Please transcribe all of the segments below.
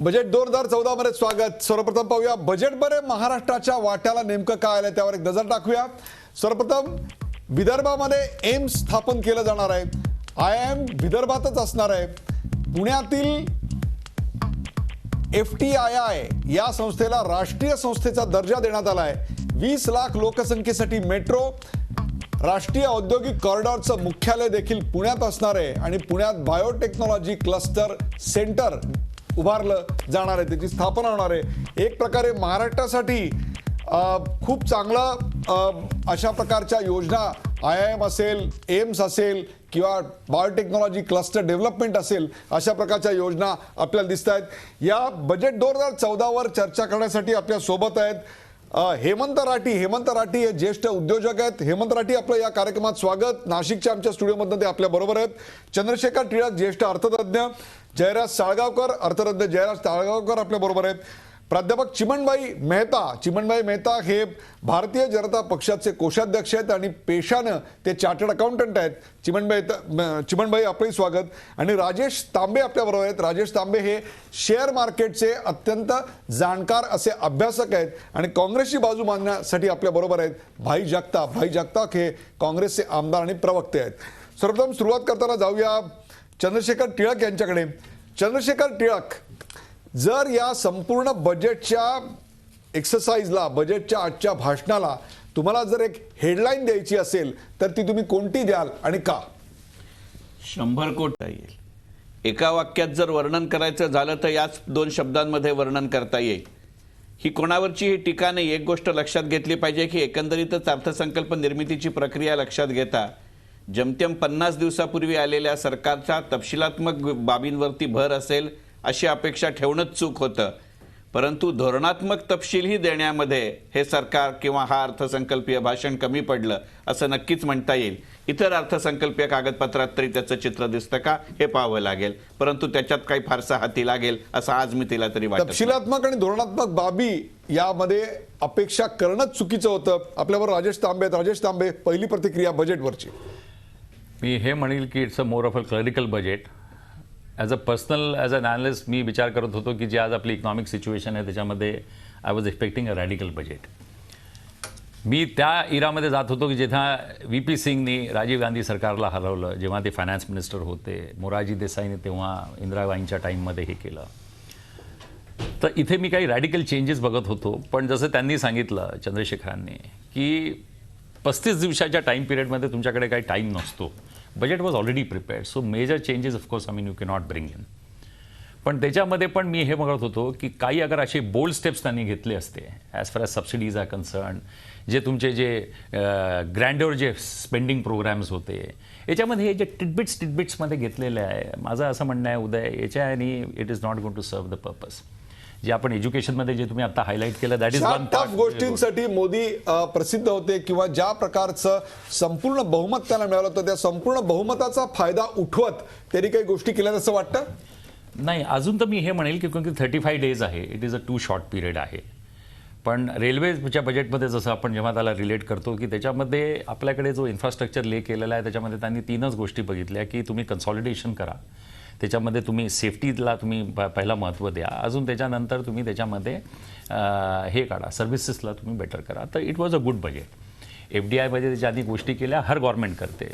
Budget 2014 मध्ये स्वागत। सर्वप्रथम पाहूया बजेटमध्ये महाराष्ट्राच्या वाट्याला नेमकं काय आलं त्यावर एक नजर टाकूया। सर्वप्रथम विदर्भामध्ये एम्स स्थापन केलं जाणार आहे। IIM विदर्भातच असणार आहे। पुण्यातील FTII या संस्थेला राष्ट्रीय संस्थेचा दर्जा देण्यात आला आहे। 20 लाख लोकसंख्येसाठी मेट्रो, राष्ट्रीय औद्योगिक कॉरिडॉरचं मुख्यालय देखील पुण्यात असणार आहे आणि पुण्यात बायोटेक्नॉलॉजी क्लस्टर सेंटर उभारलं जाणार आहे, त्याची स्थापना होणार आहे। एक प्रकारे महाराष्ट्रासाठी खूप चांगला अशा प्रकारच्या योजना IIM असेल, एम्स असेल किंवा बायोटेक्नॉलॉजी क्लस्टर डेव्हलपमेंट असेल, अशा प्रकारच्या योजना आपल्याला दिसत आहेत। या बजेट 2014 वर चर्चा करण्यासाठी आपल्या सोबत आहेत हेमंत राठी हे ज्येष्ठ उद्योजक आहेत। हेमंत राठी, आपलं या कार्यक्रमात स्वागत। नाशिकच्या आमच्या स्टुडिओमध्ये ते आपल्या बरोबर आहेत। चंद्रशेखर टिळक, ज्येष्ठ अर्थतज्ञ, जयराज साळगावकर, अर्थतज्ञ जयराज साळगावकर आपल्या बरोबर आहेत। प्राध्यापक चिमणबाई मेहता हे भारतीय जनता पक्षाचे कोषाध्यक्ष आहेत आणि पेशानं ते चार्टर्ड अकाउंटंट आहेत। चिमणबाई आपलंही स्वागत। आणि राजेश तांबे आपल्या बरोबर आहेत। राजेश तांबे हे शेअर मार्केटचे अत्यंत जाणकार असे अभ्यासक आहेत आणि काँग्रेसची बाजू मांडण्यासाठी आपल्या बरोबर आहेत भाई जगताप हे काँग्रेसचे आमदार आणि प्रवक्ते आहेत। सर्वप्रथम सुरुवात करताना जाऊया चंद्रशेखर टिळक यांच्याकडे। चंद्रशेखर टिळक, जर या संपूर्ण बजेटच्या एक्सरसाइजला, बजेटच्या आजच्या भाषणाला तुम्हाला जर एक हेडलाईन द्यायची असेल तर ती तुम्ही कोणती द्याल आणि का? 100 कोटी येईल। एका वाक्यात जर वर्णन करायचं झालं तर याच 2 शब्दांमध्ये वर्णन करता येईल। ही कोणावरची ही टीका नाही। एक गोष्ट लक्षात घेतली पाहिजे की एकंदरीतच अर्थसंकल्प निर्मितीची प्रक्रिया लक्षात घेता जमतेम 50 दिवसापूर्वी आलेल्या सरकारच्या तपशिलात्मक बाबींवरती भर असेल अशी अपेक्षा ठेवणंच चूक होतं। परंतु धोरणात्मक तपशीलही देण्यामध्ये हे सरकार किंवा हा अर्थसंकल्पीय भाषण कमी पडलं असं नक्कीच म्हणता येईल। इतर अर्थसंकल्पीय कागदपत्रात तरी त्याचं चित्र दिसतं का हे पाहावं लागेल, परंतु त्याच्यात काही फारसा हाती लागेल असं आज मी तिला तरी वाटतं। तपशिलात्मक आणि धोरणात्मक बाबी यामध्ये अपेक्षा करणंच चुकीचं होतं। आपल्याबरोबर राजेश तांबे, पहिली प्रतिक्रिया बजेटवरची। मी हे म्हणेल की it's a more of a clerical budget. As a personal, as an analyst मी विचार करत होतो की जे आज आपली इकॉनॉमिक सिच्युएशन आहे त्याच्यामध्ये I was expecting a radical budget. मी त्या इरामध्ये जात होतो की जेव्हा VP सिंगनी राजीव गांधी सरकारला हरवलं, जेव्हा ते फायनान्स मिनिस्टर होते, मोरारजी देसाईने तेव्हा इंदिराबाईंच्या टाईममध्ये हे केलं, तर इथे मी काही रॅडिकल चेंजेस बघत होतो। पण जसं त्यांनी सांगितलं चंद्रशेखरांनी की 35 दिवसाच्या टाईम पिरियडमध्ये तुमच्याकडे काही टाईम नसतो। Budget was already prepared, so major changes of course you cannot bring in. पण त्याच्यामध्ये पण मी हे बघत होतो की काही अगर असे बोल्ड स्टेप्स त्यांनी घेतले असते as far as subsidies R concern, जे तुमचे जे ग्रँडवर जे स्पेंडिंग प्रोग्राम्स होते याच्यामध्ये हे जे टिटबिट्समध्ये घेतलेले आहे, माझं असं म्हणणं आहे उदय, याच्याने it is not going to serve the purpose. जे आपण एज्युकेशनमध्ये जे तुम्ही आता हायलाईट केलं दॅट इज वन टफ गोष्टींसाठी मोदी प्रसिद्ध होते किंवा ज्या प्रकारचं संपूर्ण बहुमत त्यांना मिळालं होतं त्या संपूर्ण बहुमताचा फायदा उठवत त्यांनी काही गोष्टी केल्या असं वाटतं? नाही, अजून तर मी हे म्हणेल की 35 डेज आहे, it is a too short period आहे। पण रेल्वेच्या बजेटमध्ये जसं आपण जेव्हा त्याला रिलेट करतो की त्याच्यामध्ये आपल्याकडे जो इन्फ्रास्ट्रक्चर ले केलेला आहे त्याच्यामध्ये त्यांनी 3च गोष्टी बघितल्या की तुम्ही कन्सॉलिडेशन करा, त्याच्यामध्ये तुम्ही सेफ्टीला तुम्ही पहिला महत्त्व द्या, अजून त्याच्यानंतर तुम्ही त्याच्यामध्ये हे काढा, सर्व्हिसेसला तुम्ही बेटर करा। तर it was a good budget. FDIमध्ये त्याच्या आधी गोष्टी केल्या, हर गव्हर्नमेंट करते,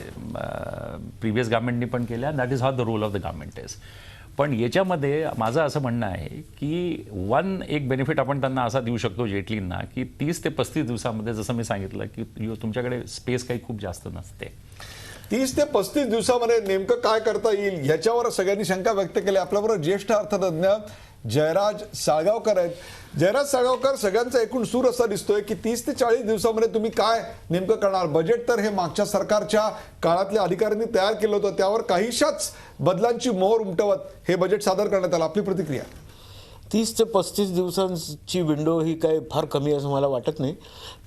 प्रिव्हियस गव्हर्नमेंटनी पण केल्या, that is how the role of the government is. पण याच्यामध्ये माझं असं म्हणणं आहे की एक बेनिफिट आपण त्यांना असा देऊ शकतो जेटलींना की 30 ते 35 दिवसामध्ये, जसं मी सांगितलं की तुमच्याकडे स्पेस काही खूप जास्त नसते। 30 ते 35 दिवसामध्ये नेमकं काय करता येईल याच्यावर सगळ्यांनी शंका व्यक्त केली। आपल्याबरोबर ज्येष्ठ अर्थतज्ञ जयराज साळगावकर आहेत। जयराज साळगावकर, सगळ्यांचा एकूण सूर असा दिसतोय की 30 ते 40 दिवसामध्ये तुम्ही काय नेमकं करणार? बजेट तर हे मागच्या सरकारच्या काळातल्या अधिकाऱ्यांनी तयार केलं होतं, त्यावर काहीशाच बदलांची मोहर उमटवत हे बजेट सादर करण्यात आलं। आपली प्रतिक्रिया? 30 ते 35 दिवसांची विंडो ही काय फार कमी असं मला वाटत नाही।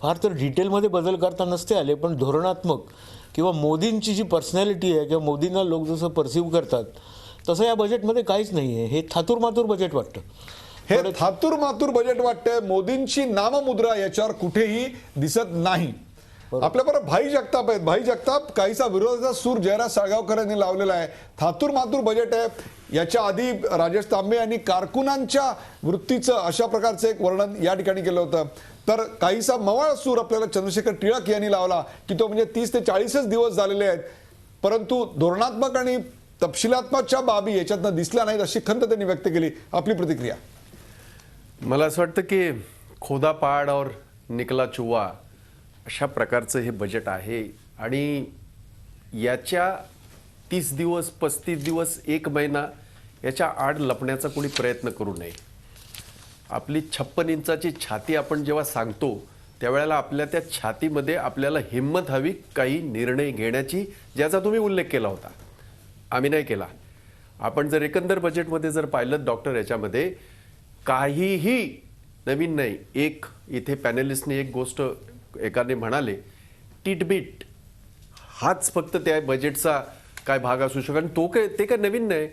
फार तर डिटेलमध्ये बदल करता नसते आले, पण धोरणात्मक किंवा मोदींची जी पर्सनॅलिटी आहे किंवा मोदींना लोक जसं परसिव्ह करतात तसं या बजेटमध्ये काहीच नाही आहे। हे थातूरमातूर बजेट वाटतं, हे थातूरमातूर बजेट वाटतंय। मोदींची नाममुद्रा याच्यावर कुठेही दिसत नाही। आपल्याबरोबर भाई जगताप आहेत. भाई जगताप, काहीसा विरोधाचा सूर जयराज साळगावकर यांनी लावलेला आहे. थातूर मातूर बजेट आहे. याच्या आधी राजेश तांबे यांनी कारकुनांच्या वृत्तीचं अशा प्रकारचं एक वर्णन या ठिकाणी केलं होतं. तर काहीसा मवाळ सूर आपल्याला चंद्रशेखर टिळक यांनी लावला की तो म्हणजे 30 ते 40 दिवस झालेले आहेत, परंतु धोरणात्मक आणि तपशिलात्मकच्या बाबी याच्यातनं दिसल्या नाहीत अशी खंत त्यांनी व्यक्त केली. आपली प्रतिक्रिया? मला असं वाटतं की खोदा पहाड और निकला चुवा अशा प्रकारचं हे बजेट आहे आणि याच्या 30 दिवस 35 दिवस 1 महिना याच्या आड लपण्याचा कोणी प्रयत्न करू नये. आपली 56 इंचाची छाती आपण जेव्हा सांगतो त्यावेळेला आपल्या त्या छातीमध्ये आपल्याला हिंमत हवी काही निर्णय घेण्याची, ज्याचा तुम्ही उल्लेख केला होता. आम्ही नाही केला. आपण जर एकंदर बजेटमध्ये जर पाहिलं डॉक्टर, याच्यामध्ये काहीही नवीन नाही. एक इथे पॅनलिस्टने एक गोष्ट एकाने म्हणाले, टिटबिट हाच फक्त त्या बजेटचा काय भाग असू शकतो आणि तो काय ते काय नवीन नाही.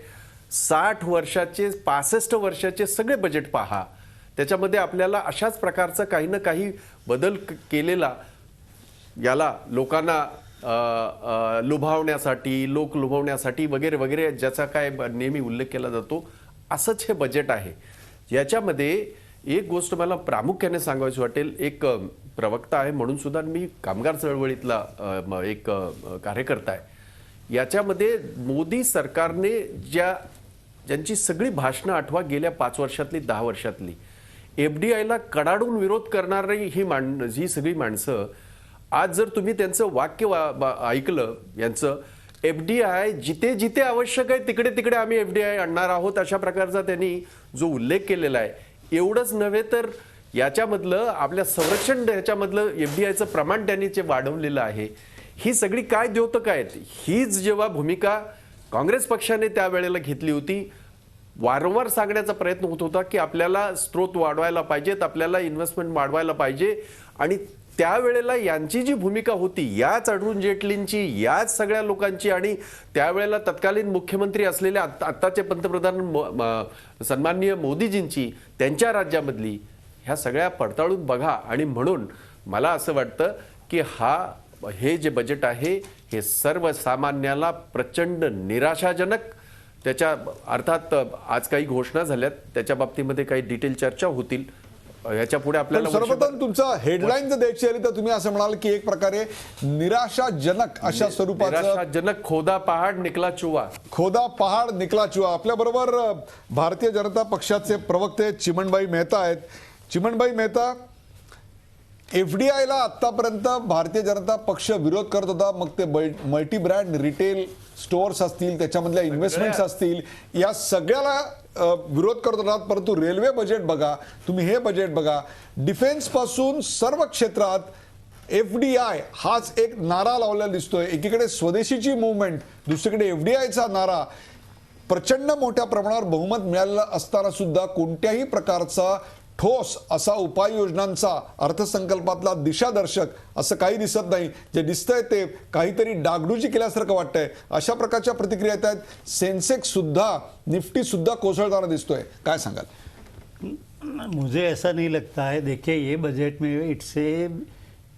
60 वर्षाचे 65 वर्षाचे सगळे बजेट पहा, त्याच्यामध्ये आपल्याला अशाच प्रकारचा काही ना काही बदल केलेला, याला लोकांना लुभावण्यासाठी, लोक लुभावण्यासाठी वगैरे वगैरे ज्याचा काय नेहमी उल्लेख केला जातो, असंच हे बजेट आहे. याच्यामध्ये एक गोष्ट मला प्रामुख्याने सांगायची वाटेल. एक प्रवक्ता आहे म्हणून सुद्धा मी कामगार चळवळीतला एक कार्यकर्ता आहे. याच्यामध्ये मोदी सरकारने ज्यांची सगळी भाषणं आठवा गेल्या 5 वर्षातली 10 वर्षातली, FDIला कडाडून विरोध करणारी ही सगळी माणसं, आज जर तुम्ही त्यांचं वाक्य ऐकलं यांचं, FDI जिथे जिथे आवश्यक आहे तिकडे तिकडे आम्ही FDI आणणार आहोत अशा प्रकारचा त्यांनी जो उल्लेख केलेला आहे. एवढंच नव्हे तर याच्यामधलं आपल्या संरक्षण ह्याच्यामधलं FDIचं प्रमाण त्यांनी जे वाढवलेलं आहे. ही सगळी काय द्योतक आहेत. हीच जेव्हा भूमिका काँग्रेस पक्षाने त्यावेळेला घेतली होती, वारंवार सांगण्याचा प्रयत्न होत होता की आपल्याला स्रोत वाढवायला पाहिजेत, आपल्याला इन्व्हेस्टमेंट वाढवायला पाहिजे. आणि त्यावेळेला यांची जी भूमिका होती, याच अरुण जेटलींची, याच सगळ्या लोकांची आणि त्यावेळेला तत्कालीन मुख्यमंत्री असलेल्या आत्ताचे पंतप्रधान सन्माननीय मोदीजींची, त्यांच्या राज्यामधली, ह्या सगळ्या पडताळून बघा. आणि म्हणून मला असं वाटतं की हे जे बजेट आहे हे सर्वसामान्याला प्रचंड निराशाजनक. त्याच्या अर्थात आज काही घोषणा झाल्यात, त्याच्या बाबतीमध्ये काही डिटेल चर्चा होतील. याच्या पुढे आपल्याला सर्वप्रथम तुमचं हेडलाईन जर द्यायची आली तर तुम्ही असं म्हणाल की एक प्रकारे निराशाजनक अशा स्वरूपाचं, निराशाजनक खोदा पहाड निकला चुवा. खोदा पहाड निकला चुवा. आपल्या बरोबर भारतीय जनता पक्षाचे प्रवक्ते चिमणबाई मेहता आहेत. चिमणबाई मेहता, FDIला आतापर्यंत भारतीय जनता पक्ष विरोध करत होता. मग ते मल्टी ब्रँड रिटेल स्टोअर्स असतील, त्याच्यामधल्या इन्व्हेस्टमेंट्स असतील, या सगळ्याला विरोध करत होतात. परंतु रेल्वे बजेट बघा, तुम्ही हे बजेट बघा, डिफेन्स पासून सर्व क्षेत्रात FDI हाच एक नारा लावलेला दिसतोय. एकीकडे स्वदेशीची मूवमेंट, दुसरीकडे FDIचा नारा. प्रचंड मोठ्या प्रमाणावर बहुमत मिळालेलं असताना सुद्धा कोणत्याही प्रकारचा ठोस असा उपाययोजनांचा अर्थसंकल्पातला दिशादर्शक असं काही दिसत नाही. जे दिसतंय ते काहीतरी डागडुजी केल्यासारखं वाटतंय. अशा प्रकारच्या प्रतिक्रिया येत आहेत. सेन्सेक्स सुद्धा, निफ्टी सुद्धा कोसळताना दिसतोय. काय सांगाल? मुझे ऐसा नहीं लगता है. देखिए, ये बजट में it's a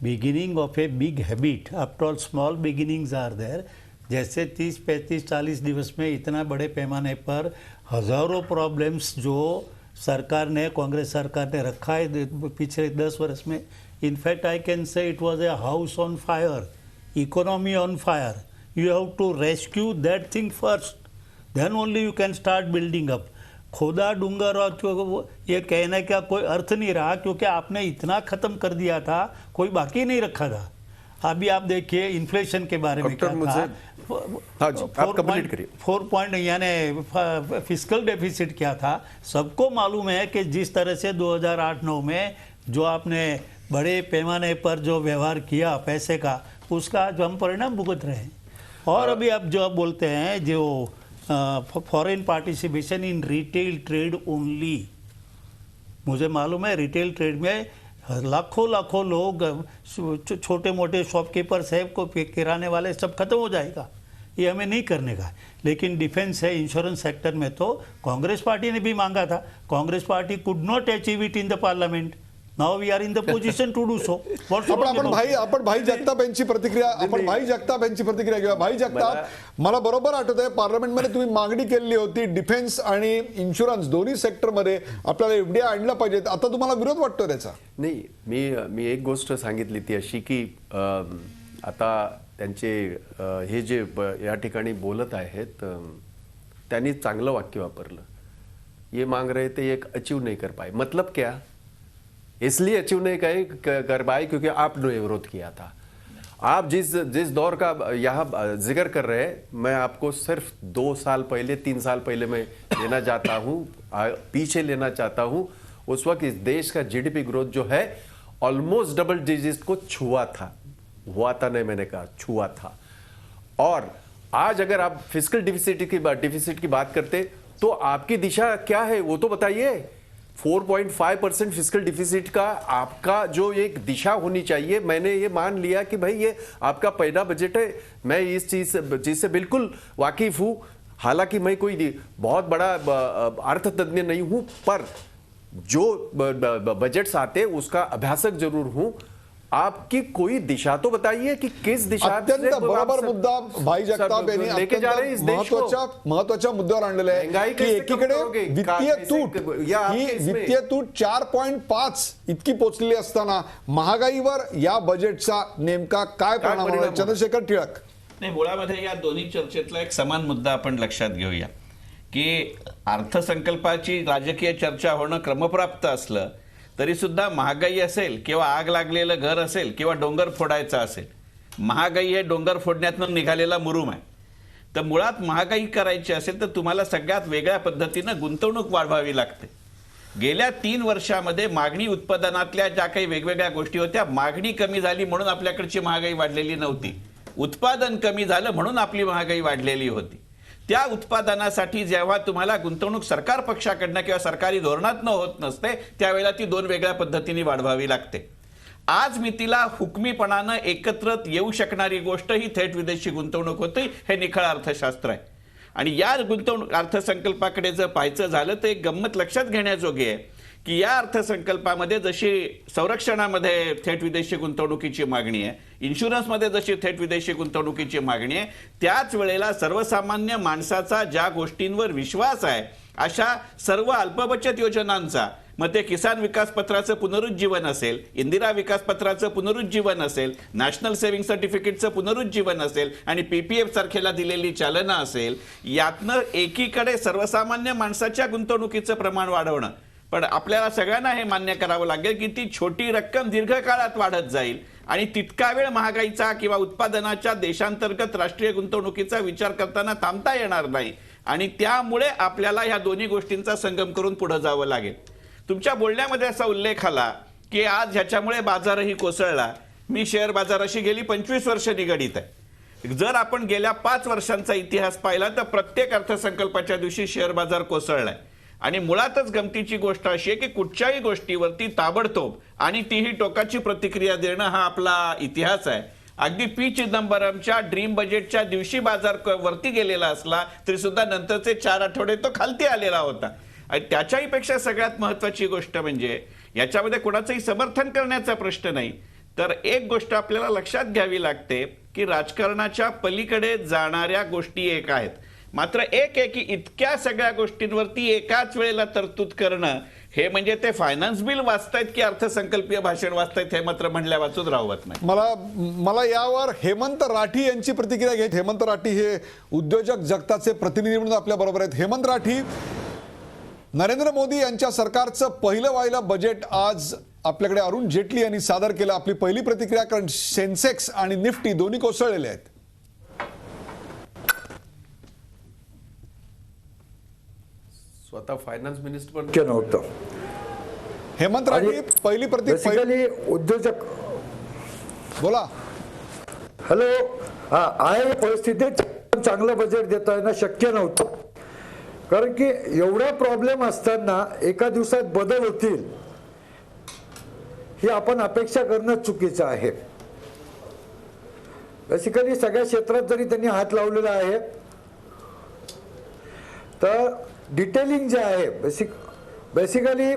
beginning of a big habit. After all small beginnings are there. जैसे 30, 35, 40 दिवस में इतना बड़े पैमाने पर हजारों प्रॉब्लम्स जो सरकार ने, कांग्रेस सरकार ने रखा है पिछले 10 वर्ष में. In fact I can say it was a house on fire, economy on fire. You have to rescue that thing first, then only you can start building up. खोदा डूंगर और ये कहने का कोई अर्थ नहीं रहा, क्योंकि आपने इतना ख़त्म कर दिया था, कोई बाकी नहीं रखा था. अभी आप देखिए इन्फ्लेशन के बारे में क्या था. 4 पॉइंट यानी फिस्कल डेफिसिट क्या था. सबको मालूम है कि जिस तरह से 2008-9 में जो आपने बड़े पैमाने पर जो व्यवहार किया पैसे का, उसका जो हम परिणाम भुगत रहे हैं. और अभी आप जो आप बोलते हैं जो foreign participation in retail trade only, मुझे मालूम है रिटेल ट्रेड में लाखों लोग, छोटे मोटे शॉपकीपर्स है, को किराने वाले, सब खत्म हो जाएगा. ये हमें नहीं करने का. लेकिन डिफेंस है, इंश्योरेंस सेक्टर में तो कांग्रेस पार्टी ने भी मांगा था. Congress party could not achieve it in the parliament. Now we are in the position to do so. आपण भाई जगताप यांची प्रतिक्रिया घेऊया. भाई जगताप, मला बरोबर आठवत आहे पार्लमेंटमध्ये तुम्ही मागणी केली होती डिफेन्स आणि इन्शुरन्स दोन्ही सेक्टरमध्ये आपल्याला एफडीआय आणलं पाहिजे. आता तुम्हाला विरोध वाटतो त्याचा? नाही, मी एक गोष्ट सांगितली ती अशी की आता त्यांचे हे जे या ठिकाणी बोलत आहेत त्यांनी चांगलं वाक्य वापरलं. ये मांग रहे थे एक अचीव नहीं कर पाए. मतलब क्या? इसलिए अचीव नहीं कर पाए क्योंकि आपने विरोध किया था. आप जिस दौर का यहाँ जिक्र कर रहे हैं, मैं आपको सिर्फ 2 साल पहले 3 साल पहले मैं लेना चाहता हूँ, पीछे लेना चाहता हूँ. उस वक्त इस देश का जीडीपी ग्रोथ जो है ऑलमोस्ट डबल डिजिट को छुआ था. हुआ था नहीं, मैंने कहा छुआ था. और आज अगर आप फिस्कल डिफिसिट की बात करते तो आपकी दिशा क्या है वो तो बताइए. 4.5% फिस्कल डिफिसिट का आपका जो एक दिशा होनी चाहिए. मैंने ये मान लिया कि भाई ये आपका पहला बजट है, मैं इस चीज से बिल्कुल वाकिफ हूं. हालांकि मैं कोई बहुत बड़ा अर्थतज्ञ नहीं हूं, पर जो बजट्स आते उसका अभ्यासक जरूर हूं. आपकी कोई दिशा तो बताइए कि किस दिशा. अत्यंत बरोबर मुद्दा भाई जगताप यांनी महत्वाच्या मुद्द्यावर आणलेला आहे की एकीकडे वित्तीय तूट 4.5 इतकी पोचलेली असताना महागाईवर या बजेटचा नेमका काय परिणाम होणार? चंद्रशेखर टिळक. नाही, मुळामध्ये या दोन्ही चर्चेतला एक समान मुद्दा आपण लक्षात घेऊया की अर्थसंकल्पाची राजकीय चर्चा होणं क्रमप्राप्त असलं तरी सुद्धा महागाई असेल किंवा आग लागलेलं घर असेल किंवा डोंगर फोडायचा असेल, महागाई हे डोंगर फोडण्यातून निघालेला मुरूम आहे. तर मुळात महागाई करायची असेल तर तुम्हाला सगळ्यात वेगळ्या पद्धतीनं गुंतवणूक वाढवावी लागते. गेल्या 3 वर्षामध्ये मागणी उत्पादनातल्या ज्या काही वेगवेगळ्या गोष्टी होत्या, मागणी कमी झाली म्हणून आपल्याकडची महागाई वाढलेली नव्हती, उत्पादन कमी झालं म्हणून आपली महागाई वाढलेली होती. त्या उत्पादनासाठी जेव्हा तुम्हाला गुंतवणूक सरकार पक्षाकडनं किंवा सरकारी धोरणातनं होत नसते त्यावेळेला ती 2 वेगळ्या पद्धतीने वाढवावी लागते. आज मितीला हुकमीपणानं एकत्र येऊ शकणारी गोष्ट ही थेट विदेशी गुंतवणूक होती. हे निखळ अर्थशास्त्र आहे. आणि या गुंतवणूक अर्थसंकल्पाकडे जर पाहायचं झालं तर एक गंमत लक्षात घेण्याजोगी आहे की या अर्थसंकल्पामध्ये जशी संरक्षणामध्ये थेट विदेशी गुंतवणुकीची मागणी आहे, इन्शुरन्समध्ये जशी थेट विदेशी गुंतवणुकीची मागणी आहे, त्याच वेळेला सर्वसामान्य माणसाचा ज्या गोष्टींवर विश्वास आहे अशा सर्व अल्पबचत योजनांचा, मग ते किसान विकास पत्राचं पुनरुज्जीवन असेल, इंदिरा विकास पत्राचं पुनरुज्जीवन असेल, नॅशनल सेव्हिंग सर्टिफिकेटचं पुनरुज्जीवन असेल आणि पीपीएफ सारखेला दिलेली चालना असेल, यातनं एकीकडे सर्वसामान्य माणसाच्या गुंतवणुकीचं प्रमाण वाढवणं, पण आपल्याला सगळ्यांना हे मान्य करावं लागेल की ती छोटी रक्कम दीर्घकाळात वाढत जाईल आणि तितका वेळ महागाईचा किंवा उत्पादनाच्या देशांतर्गत राष्ट्रीय गुंतवणुकीचा विचार करताना थांबता येणार नाही. आणि त्यामुळे आपल्याला ह्या दोन्ही गोष्टींचा संगम करून पुढे जावं लागेल. तुमच्या बोलण्यामध्ये असा उल्लेख आला की आज ह्याच्यामुळे बाजारही कोसळला. मी शेअर बाजाराशी गेली 25 वर्ष निगडीत आहे. जर आपण गेल्या 5 वर्षांचा इतिहास पाहिला तर प्रत्येक अर्थसंकल्पाच्या दिवशी शेअर बाजार कोसळलाय. आणि मुळातच गमतीची गोष्ट अशी आहे की कुठच्याही गोष्टीवरती ताबडतोब आणि तीही टोकाची प्रतिक्रिया देणं हा आपला इतिहास आहे. अगदी पी चिदंबरमच्या ड्रीम बजेटच्या दिवशी बाजार वरती गेलेला असला तरी सुद्धा नंतरचे 4 आठवडे तो खालती आलेला होता. आणि त्याच्याही पेक्षा सगळ्यात महत्वाची गोष्ट म्हणजे याच्यामध्ये कोणाचंही समर्थन करण्याचा प्रश्न नाही, तर एक गोष्ट आपल्याला लक्षात घ्यावी लागते की राजकारणाच्या पलीकडे जाणाऱ्या गोष्टी एक आहेत, मात्र एक आहे की इतक्या सगळ्या गोष्टींवरती एकाच वेळेला तरतूद करणं हे म्हणजे ते फायनान्स बिल वाचतायत की अर्थसंकल्पीय भाषण वाचतायत हे मात्र म्हणल्या वाचून राहत नाही. मला यावर हेमंत राठी यांची प्रतिक्रिया घेत. हेमंत राठी हे उद्योजक जगताचे प्रतिनिधी म्हणून आपल्या बरोबर आहेत. हेमंत राठी, नरेंद्र मोदी यांच्या सरकारचं पहिलं बजेट आज आपल्याकडे अरुण जेटली यांनी सादर केलं. आपली पहिली प्रतिक्रिया, कारण सेन्सेक्स आणि निफ्टी दोन्ही कोसळलेले आहेत. स्वतः फायनान्स मिनिस्टर पण नव्हतं. हेमंत राठी, पहिली बेसिकली उद्योजक बोला. हॅलो, आहे परिस्थितीत चांगलं बजेट देता येणं शक्य नव्हतं, कारण की एवढा प्रॉब्लेम असताना एका दिवसात बदल होतील ही आपण अपेक्षा करणं चुकीचं आहे. बेसिकली सगळ्या क्षेत्रात जरी त्यांनी हात लावलेला आहे तर डिटेलिंग जे आहे बेसिकली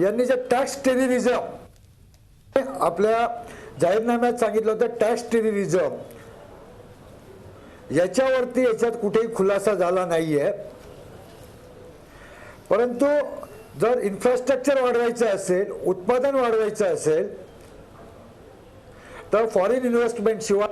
यांनी जे टॅक्स टेररिझम आपल्या जाहीरनाम्यात सांगितलं होतं टॅक्स टेररिझम, याच्यावरती याच्यात कुठेही खुलासा झाला नाहीये. परंतु जर इन्फ्रास्ट्रक्चर वाढवायचं असेल, उत्पादन वाढवायचं असेल, तर फॉरेन इन्व्हेस्टमेंट शिवाय,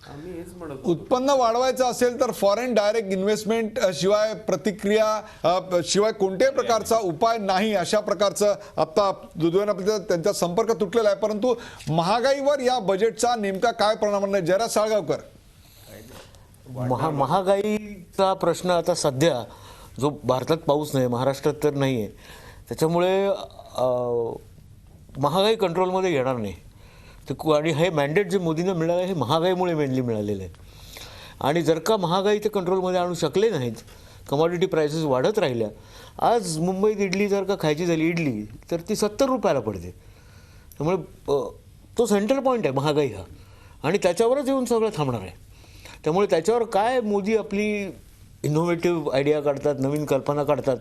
आम्ही हेच म्हणत उत्पन्न वाढवायचं असेल तर फॉरेन डायरेक्ट इन्व्हेस्टमेंट शिवाय प्रतिक्रिया शिवाय कोणत्याही प्रकारचा उपाय नाही, अशा प्रकारचं आता दुर्दैवाने त्यांचा संपर्क तुटलेला आहे. परंतु महागाईवर या बजेटचा नेमका काय परिणाम होणार? जयराज साळगावकर, महागाईचा प्रश्न आता सध्या जो भारतात पाऊस नाही, महाराष्ट्रात तर नाही आहे, त्याच्यामुळे महागाई कंट्रोलमध्ये येणार नाही. आणि हे मॅन्डेट जे मोदींना मिळालं हे महागाईमुळे मेनली मिळालेलं आहे. आणि जर का महागाई ते कंट्रोलमध्ये आणू शकले नाहीत, कमॉडिटी प्राइसेस वाढत राहिल्या, आज मुंबईत इडली जर का खायची झाली इडली तर ती 70 रुपयाला पडते. त्यामुळे तो सेंट्रल पॉईंट आहे महागाई हा, आणि त्याच्यावरच येऊन सगळं थांबणार आहे. त्यामुळे त्याच्यावर काय मोदी आपली इनोव्हेटिव्ह आयडिया काढतात, नवीन कल्पना काढतात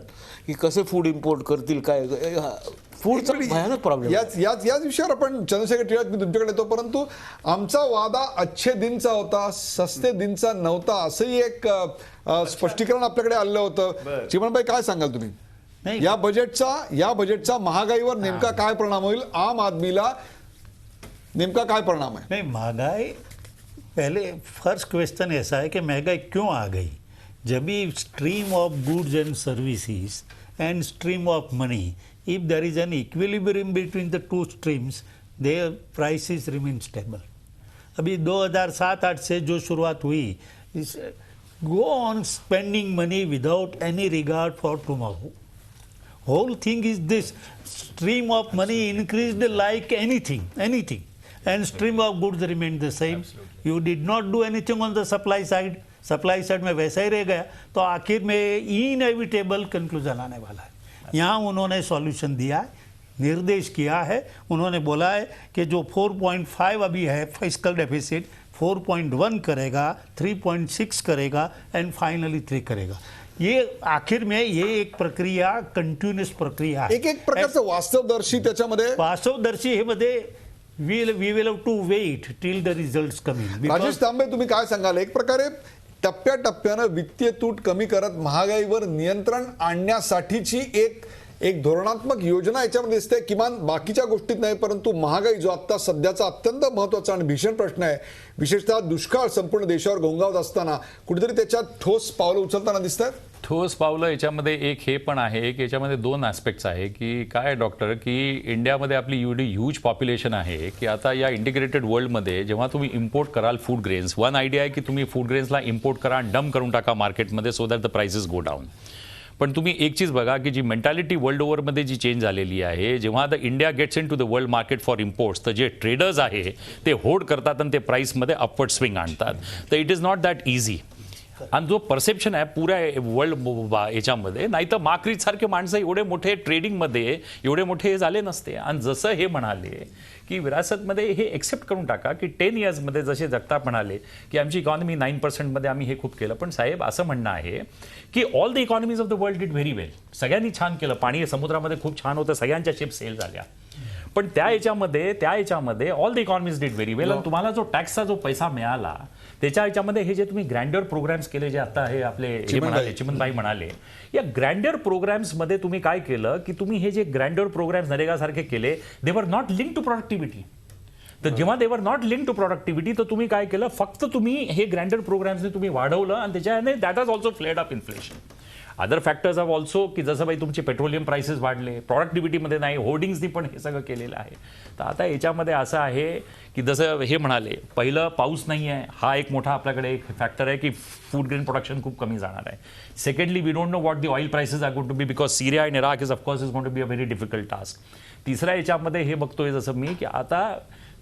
की कसे फूड इम्पोर्ट करतील, काय फूडचा भयानक प्रॉब्लेम. याच विषयावर आपण चंद्रशेखर टिळक मी तुमच्याकडे येतो. परंतु आमचा वादा अच्छे दिनचा होता, सस्ते दिनचा नव्हता, असंही एक स्पष्टीकरण आपल्याकडे आलेलं होतं. चिमणबाई, काय सांगाल तुम्ही या बजेटचा महागाईवर नेमका काय परिणाम होईल? आम आदमीला नेमका काय परिणाम आहे? नहीं, महंगाई, पहले फर्स्ट क्वेश्चन ऐसा है कि महंगाई क्यों आ गई? जब भी stream of goods end services end stream of money, if there is an equilibrium between the two streams, their prices remain stable. अभी 2007-8 से जो शुरुआत हुई, go on spending money without any regard for tomorrow. Whole thing is this: stream of money increased like anything, and stream of goods remained the same. Absolutely. You did not do anything on the supply side. Supply side में वैसा ही रह गया, तो आखिर में inevitable conclusion आने वाला है. यहाँ उन्होंने सॉल्यूशन दिया है, निर्देश किया है. उन्होंने बोला है कि जो 4.5 अभी है फिस्कल डेफिसिट, 4.1 करेगा, 3.6 करेगा एंड फाइनली 3 करेगा. ये आखिर में ये एक प्रक्रिया, कंटिन्यूअस प्रक्रिया आहे. एक प्रकारचं वास्तवदर्शी त्याच्यामध्ये, वास्तवदर्शी हे मध्ये we will have to wait till the results coming. Rajesh Tambe, तुम्ही काय सांगाल? एक प्रकारे टप्प्याटप्प्यानं वित्तीय तूट कमी करत महागाईवर नियंत्रण आणण्यासाठीची एक धोरणात्मक योजना याच्यामध्ये दिसते. किमान बाकीच्या गोष्टीत नाही, परंतु महागाई जो आता सध्याचा अत्यंत महत्त्वाचा आणि भीषण प्रश्न आहे, विशेषतः दुष्काळ संपूर्ण देशावर घोंगावत असताना कुठेतरी त्याच्यात ठोस पावलं उचलताना दिसत आहेत. ठोस पावलं याच्यामध्ये एक हे पण आहे की याच्यामध्ये 2 ॲस्पेक्ट्स आहे की काय डॉक्टर, की इंडियामध्ये आपली एवढी ह्यूज पॉप्युलेशन आहे की आता या इंटिग्रेटेड वर्ल्डमध्ये जेव्हा तुम्ही इम्पोर्ट कराल फूड ग्रेन्स, वन आयडिया आहे की तुम्ही फूड ग्रेन्सला इम्पोर्ट करा आणि डंप करून टाका मार्केटमध्ये, so that the prices go down. पण तुम्ही एक चीज बघा की जी मेंटॅलिटी वर्ल्ड ओव्हरमध्ये जी चेंज झालेली आहे, जेव्हा the India gets into the world market for imports, तर जे ट्रेडर्स आहे ते होल्ड करतात आणि ते प्राईसमध्ये अपवर्ड स्विंग आणतात. तर it is not that easy. आणि जो परसेप्शन आहे पुऱ्या वर्ल्ड याच्यामध्ये, नाही तर मार्क्रीसारखे माणसं एवढे मोठे ट्रेडिंगमध्ये एवढे मोठे झाले नसते. आणि जसं हे म्हणाले की विरासतमध्ये हे एक्सेप्ट करून टाका की 10 इयर्समध्ये जसे जगताप म्हणाले की आमची इकॉनॉमी 9% मी हे खूप केलं. पण साहेब असं म्हणणं आहे की all the economies of the world did very well. सगळ्यांनी छान केलं, पाणी समुद्रामध्ये खूप छान होतं, सगळ्यांच्या शिप सेल झाल्या. पण त्या याच्यामध्ये all the economies did very well. आणि तुम्हाला जो टॅक्सचा जो पैसा मिळाला त्याच्या याच्यामध्ये हे जे तुम्ही ग्रँड्युअर प्रोग्राम्स केले, जे आता हे आपले चिमनबाई म्हणाले, या ग्रँड्युअर प्रोग्राम्समध्ये तुम्ही काय केलं की तुम्ही हे जे ग्रँड्युअर प्रोग्राम्स नरेगासारखे केले, दे were not link to productivity. तर जेव्हा दे were not link to productivity, तर तुम्ही काय केलं, फक्त तुम्ही हे ग्रँड्युअर प्रोग्राम्सने तुम्ही वाढवलं आणि त्याच्याने that has also fled up inflation. Other factors have also, की जसं बाई तुमचे पेट्रोलियम प्राइसेस वाढले, प्रोडक्टिव्हिटीमध्ये नाही, होर्डिंग्सनी पण हे सगळं केलेलं आहे. तर आता याच्यामध्ये असं आहे की जसं हे म्हणाले, पहिलं पाऊस नाही आहे, हा एक मोठा आपल्याकडे एक फॅक्टर आहे की फूड ग्रेन प्रोडक्शन खूप कमी जाणार आहे. Secondly, we don't know what the oil prices are going to be, because Syria and Iraq is of course is going to be a very difficult task. तिसऱ्या याच्यामध्ये हे बघतोय जसं मी की आता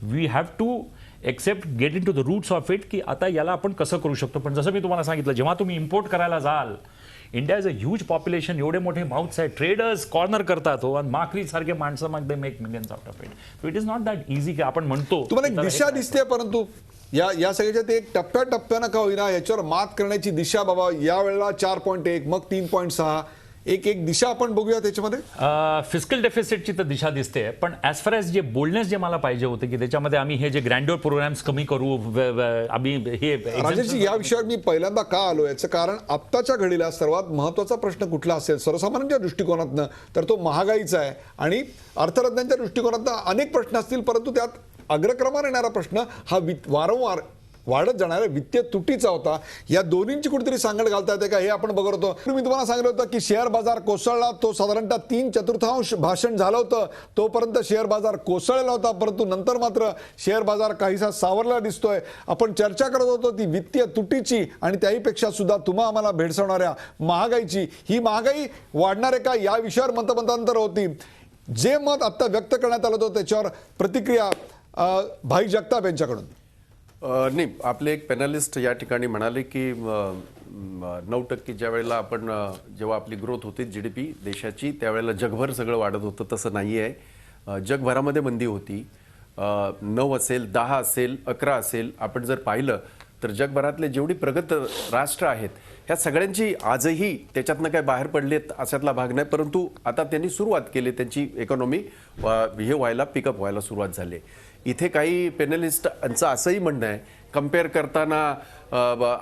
we have to accept get into the roots of it, की आता याला आपण कसं करू शकतो. पण जसं मी तुम्हाला सांगितलं, जेव्हा तुम्ही इम्पोर्ट करायला जाल, India is a huge population, एवढे मोठे माउथ्स आहेत, ट्रेडर्स कॉर्नर करतात हो, आणि मार्क्री सारखे माणसं मग they make millions out of it. So it is not that easy की आपण म्हणतो. तुम्हाला एक दिशा दिसते, परंतु या सगळ्याच्यात एक टप्प्याटप्प्यानं का होईना याच्यावर मात करण्याची दिशा, बाबा या वेळेला 4.1, मग 3.6, एक एक दिशा आपण बघूया त्याच्यामध्ये. फिस्कल डेफिसिटची तर दिशा दिसते, पण ॲज फार ॲज जे बोल्डनेस जे मला पाहिजे होते की त्याच्यामध्ये आम्ही हे जे ग्रँड्युअर प्रोग्राम्स कमी करू, आम्ही हे राजेशजी, या विषयावर मी पहिल्यांदा का आलो याचं कारण आत्ताच्या घडीला सर्वात महत्त्वाचा प्रश्न कुठला असेल सर्वसामान्यांच्या दृष्टिकोनातनं, तर तो महागाईचा आहे. आणि अर्थतज्ञांच्या दृष्टिकोनातनं अनेक प्रश्न असतील, परंतु त्यात अग्रक्रमाने येणारा प्रश्न हा वारंवार वाढत जाणाऱ्या वित्तीय तुटीचा होता. या दोन्हींची कुठेतरी सांगड घालता येते का हे आपण बघत होतो. मी तुम्हाला सांगितलं होतं की शेअर बाजार कोसळला, तो साधारणतः 3/4 भाषण झालं होतं, तोपर्यंत शेअर बाजार कोसळलेला होता, परंतु नंतर मात्र शेअर बाजार काहीसा सावरला दिसतोय. आपण चर्चा करत होतो ती वित्तीय तुटीची आणि त्याहीपेक्षा सुद्धा तुम्हा आम्हाला भेडसावणाऱ्या महागाईची. ही महागाई वाढणार आहे का या विषयावर मतमतांतर होती. जे मत आता व्यक्त करण्यात आलं होतं त्याच्यावर प्रतिक्रिया भाई जगताप यांच्याकडून. नाही, आपले एक पॅनलिस्ट या ठिकाणी म्हणाले की 9% ज्या वेळेला आपण जेव्हा आपली ग्रोथ होती GDP देशाची त्यावेळेला जगभर सगळं वाढत होतं, तसं नाही आहे. जगभरामध्ये मंदी होती. 9 असेल, 10 असेल, 11 असेल, आपण जर पाहिलं तर जगभरातले जेवढी प्रगत राष्ट्र आहेत ह्या सगळ्यांची आजही त्याच्यातनं काय बाहेर पडलेत अशातला भाग नाही, परंतु आता त्यांनी सुरुवात केली, त्यांची इकॉनॉमी हे व्हायला पिकअप व्हायला सुरुवात झाली. इथे काही पॅनलिस्टांचं असंही म्हणणं आहे कम्पेअर करताना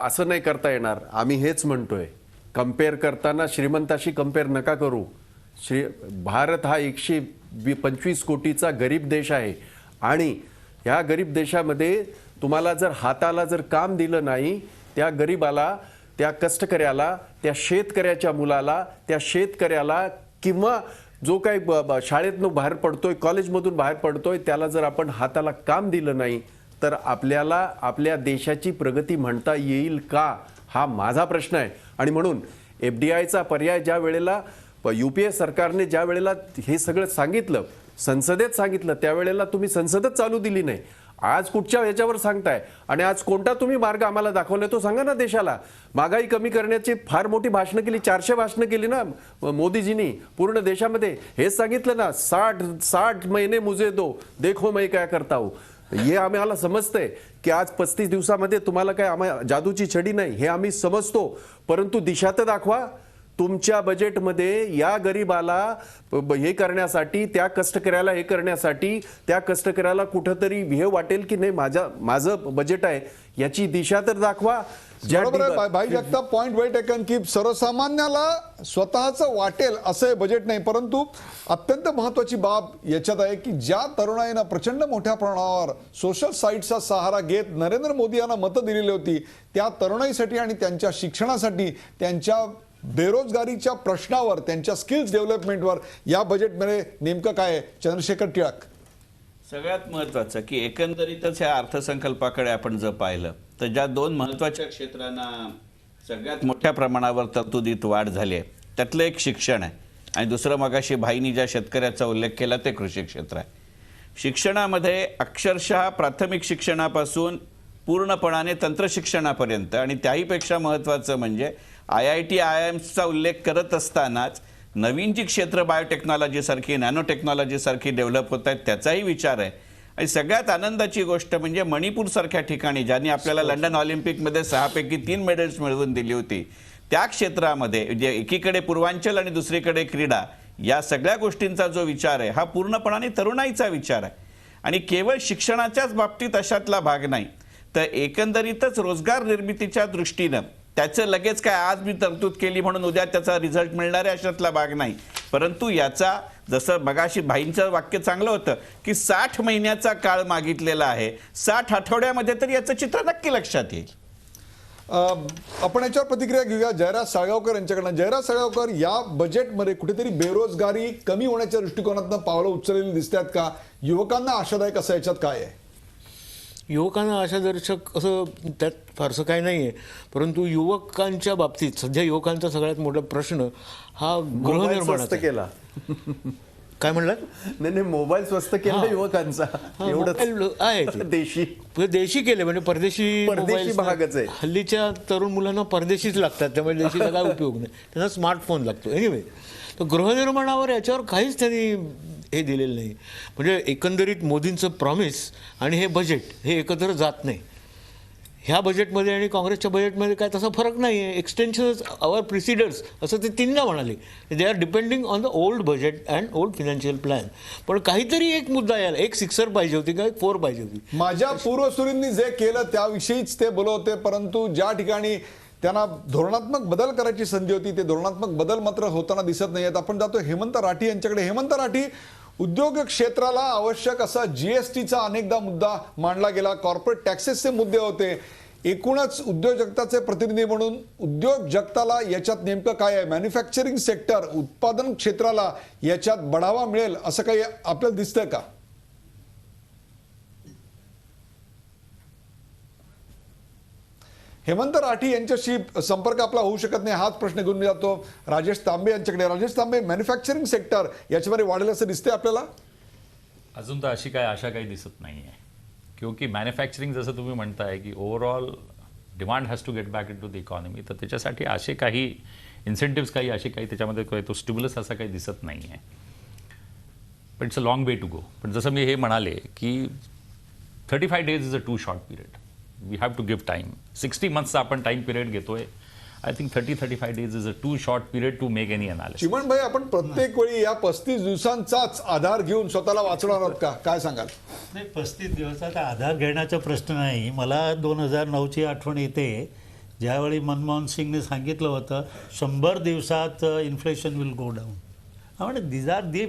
असं नाही करता येणार. आम्ही हेच म्हणतोय, कम्पेअर करताना श्रीमंताशी कम्पेअर नका करू. भारत हा 125 कोटीचा गरीब देश आहे आणि ह्या गरीब देशामध्ये तुम्हाला जर हाताला जर काम दिलं नाही, त्या गरीबाला, त्या कष्टकऱ्याला, त्या शेतकऱ्याच्या मुलाला, त्या शेतकऱ्याला किंवा जो काही शाळेतनं बाहेर पडतोय, कॉलेजमधून बाहेर पडतोय, त्याला जर आपण हाताला काम दिलं नाही तर आपल्याला आपल्या देशाची प्रगती म्हणता येईल का, हा माझा प्रश्न आहे. आणि म्हणून FDIचा पर्याय ज्या वेळेला UPA सरकारने ज्या वेळेला हे सगळं सांगितलं, संसदेत सांगितलं, त्यावेळेला तुम्ही संसदच चालू दिली नाही. आज कुठच्या याच्यावर सांगताय आणि आज कोणता तुम्ही मार्ग आम्हाला दाखवलाय तो सांगा ना देशाला. महागाई कमी करण्याची फार मोठी भाषणं केली, 400 भाषणं केली ना मोदीजींनी पूर्ण देशामध्ये. हेच सांगितलं ना, 60 महिने मुझे दो, देखो मैं क्या करता हूं. हे आम्हाला समजतंय की आज 35 दिवसामध्ये तुम्हाला काय आम्हाला जादूची छडी नाही, हे आम्ही समजतो, परंतु दिशा तर दाखवा. तुमच्या बजेटमध्ये या गरीबाला हे करण्यासाठी, त्या कष्टकऱ्याला हे करण्यासाठी, त्या कष्टकऱ्याला कुठंतरी हे वाटेल की नाही माझं बजेट आहे, याची दिशा तर दाखवा. बरोबर आहे भाई जगताप, पॉइंट वेल टेकन की सर्वसामान्याला स्वतःचं वाटेल असं हे बजेट नाही, परंतु अत्यंत महत्वाची बाब याच्यात आहे की ज्या तरुणाईनं प्रचंड मोठ्या प्रमाणावर सोशल साईटचा सहारा घेत नरेंद्र मोदी यांना मतं दिलेली होती, त्या तरुणाईसाठी आणि त्यांच्या शिक्षणासाठी, त्यांच्या बेरोजगारीच्या प्रश्नावर, त्यांच्या स्किल्स डेव्हलपमेंटवर या बजेटमध्ये नेमकं काय आहे? चंद्रशेखर टिळक. सगळ्यात महत्त्वाचं की एकंदरीतच ह्या अर्थसंकल्पाकडे आपण जर पाहिलं तर ज्या 2 महत्त्वाच्या क्षेत्रांना सगळ्यात मोठ्या प्रमाणावर तरतुदीत वाढ झाली आहे, त्यातलं एक शिक्षण आहे आणि दुसरं मगाशी भाईनी ज्या शेतकऱ्याचा उल्लेख केला ते कृषी क्षेत्र आहे. शिक्षणामध्ये अक्षरशः प्राथमिक शिक्षणापासून पूर्णपणाने तंत्रशिक्षणापर्यंत आणि त्याहीपेक्षा महत्त्वाचं म्हणजे IIT IIMचा उल्लेख करत असतानाच नवीन जी क्षेत्र बायोटेक्नॉलॉजीसारखी, नॅनो टेक्नॉलॉजीसारखी डेव्हलप होत आहेत त्याचाही विचार आहे. आणि सगळ्यात आनंदाची गोष्ट म्हणजे मणिपूरसारख्या ठिकाणी ज्यांनी आपल्याला लंडन ऑलिम्पिकमध्ये 6 पैकी 3 मेडल्स मिळवून दिली होती, त्या क्षेत्रामध्ये जे एकीकडे पूर्वांचल आणि दुसरीकडे क्रीडा, या सगळ्या गोष्टींचा जो विचार आहे हा पूर्णपणाने तरुणाईचा विचार आहे. आणि केवळ शिक्षणाच्याच बाबतीत अशातला भाग नाही, तर एकंदरीतच रोजगार निर्मितीच्या दृष्टीनं त्याचं लगेच काय आज मी तरतूद केली म्हणून उद्या त्याचा रिझल्ट मिळणार आहे अशातला भाग नाही, परंतु याचा जसं मगाशी भाईंचं वाक्य चांगलं होतं की 60 महिन्याचा काळ मागितलेला आहे, 60 आठवड्यामध्ये तर याचं चित्र नक्की लक्षात येईल. आपण याच्यावर प्रतिक्रिया घेऊया जयराज साळगावकर यांच्याकडनं. जयराज साळगावकर, या बजेटमध्ये कुठेतरी बेरोजगारी कमी होण्याच्या दृष्टिकोनातून पावलं उचललेली दिसतात का? युवकांना आशादायक असं याच्यात काय आहे? युवकांना आशादर्शक असं त्यात फारसं काही नाही आहे, परंतु युवकांच्या बाबतीत सध्या युवकांचा सगळ्यात मोठा प्रश्न हा गृहनिर्माणाचा केला. काय म्हणलात? नाही, मोबाईल स्वस्त केला युवकांचा, एवढंच आहे ते. देशी केले म्हणजे परदेशी भागच आहे. हल्लीच्या तरुण मुलांना परदेशीच लागतात, त्यामुळे देशीचा काय उपयोग नाही, त्यांना स्मार्टफोन लागतो. एनिवे, तर गृहनिर्माणावर याच्यावर काहीच त्यांनी हे दिलेलं नाही. म्हणजे एकंदरीत मोदींचं प्रॉमिस आणि हे बजेट हे एकत्र जात नाही. ह्या बजेटमध्ये आणि काँग्रेसच्या बजेटमध्ये काय तसा फरक नाही आहे. एक्सटेन्शनच आवर प्रिसिडर्स असं ते तीनदा म्हणाले. They are depending on the old budget and old financial plan. पण काहीतरी एक मुद्दा यायला, एक 6 पाहिजे होती का 4 पाहिजे होती. माझ्या पूर्वसुरींनी जे केलं त्याविषयीच ते बोलत होते, परंतु ज्या ठिकाणी त्यांना धोरणात्मक बदल करायची संधी होती ते धोरणात्मक बदल मात्र होताना दिसत नाहीयेत. आपण जातो हेमंत राठी यांच्याकडे. हेमंत राठी, उद्योग क्षेत्राला आवश्यक असा जीएसटीचा अनेकदा मुद्दा मांडला गेला, कॉर्पोरेट टॅक्सेसचे मुद्दे होते. एकूणच उद्योग जगताचे प्रतिनिधी म्हणून उद्योग जगताला याच्यात नेमकं काय आहे, मॅन्युफॅक्चरिंग सेक्टर, उत्पादन क्षेत्राला याच्यात बढावा मिळेल असं काही आपल्याला दिसतंय का? हेमंत राठी यांच्याशी संपर्क आपला होऊ शकत नाही, हाच प्रश्न घेऊन मी जातो राजेश तांबे यांच्याकडे. राजेश तांबे, मॅन्युफॅक्चरिंग सेक्टर याच्यामध्ये वाढेल असं दिसतंय आपल्याला? अजून तर अशी काय आशा काही दिसत नाही आहे, क्योंकि मॅन्युफॅक्चरिंग जसं तुम्ही म्हणताय की overall demand has to get back into the economy, तर त्याच्यासाठी असे काही इन्सेंटिव्स काही असे काही त्याच्यामध्ये काही तो स्टिम्युलस असा काही दिसत नाही आहे. पण it's a long way to go. पण जसं मी हे म्हणाले की 35 days is a too short period. We have to give time. 60 monthsचा आपण टाईम पिरियड घेतोय. I think 30-35 days is a too short period to make any analysis. Chiman bhai, आपण प्रत्येक वेळी या 35 दिवसांचाच आधार घेऊन स्वतःला वाचणार आहोत का? काय सांगाल? नाही, 35 दिवसाचा आधार घेण्याचा प्रश्न नाही. मला 2009ची आठवण येते, ज्यावेळी मनमोहन सिंगने सांगितलं होतं 100 दिवसात इन्फ्लेशन विल गो डाऊन. म्हणजे दीज आर दी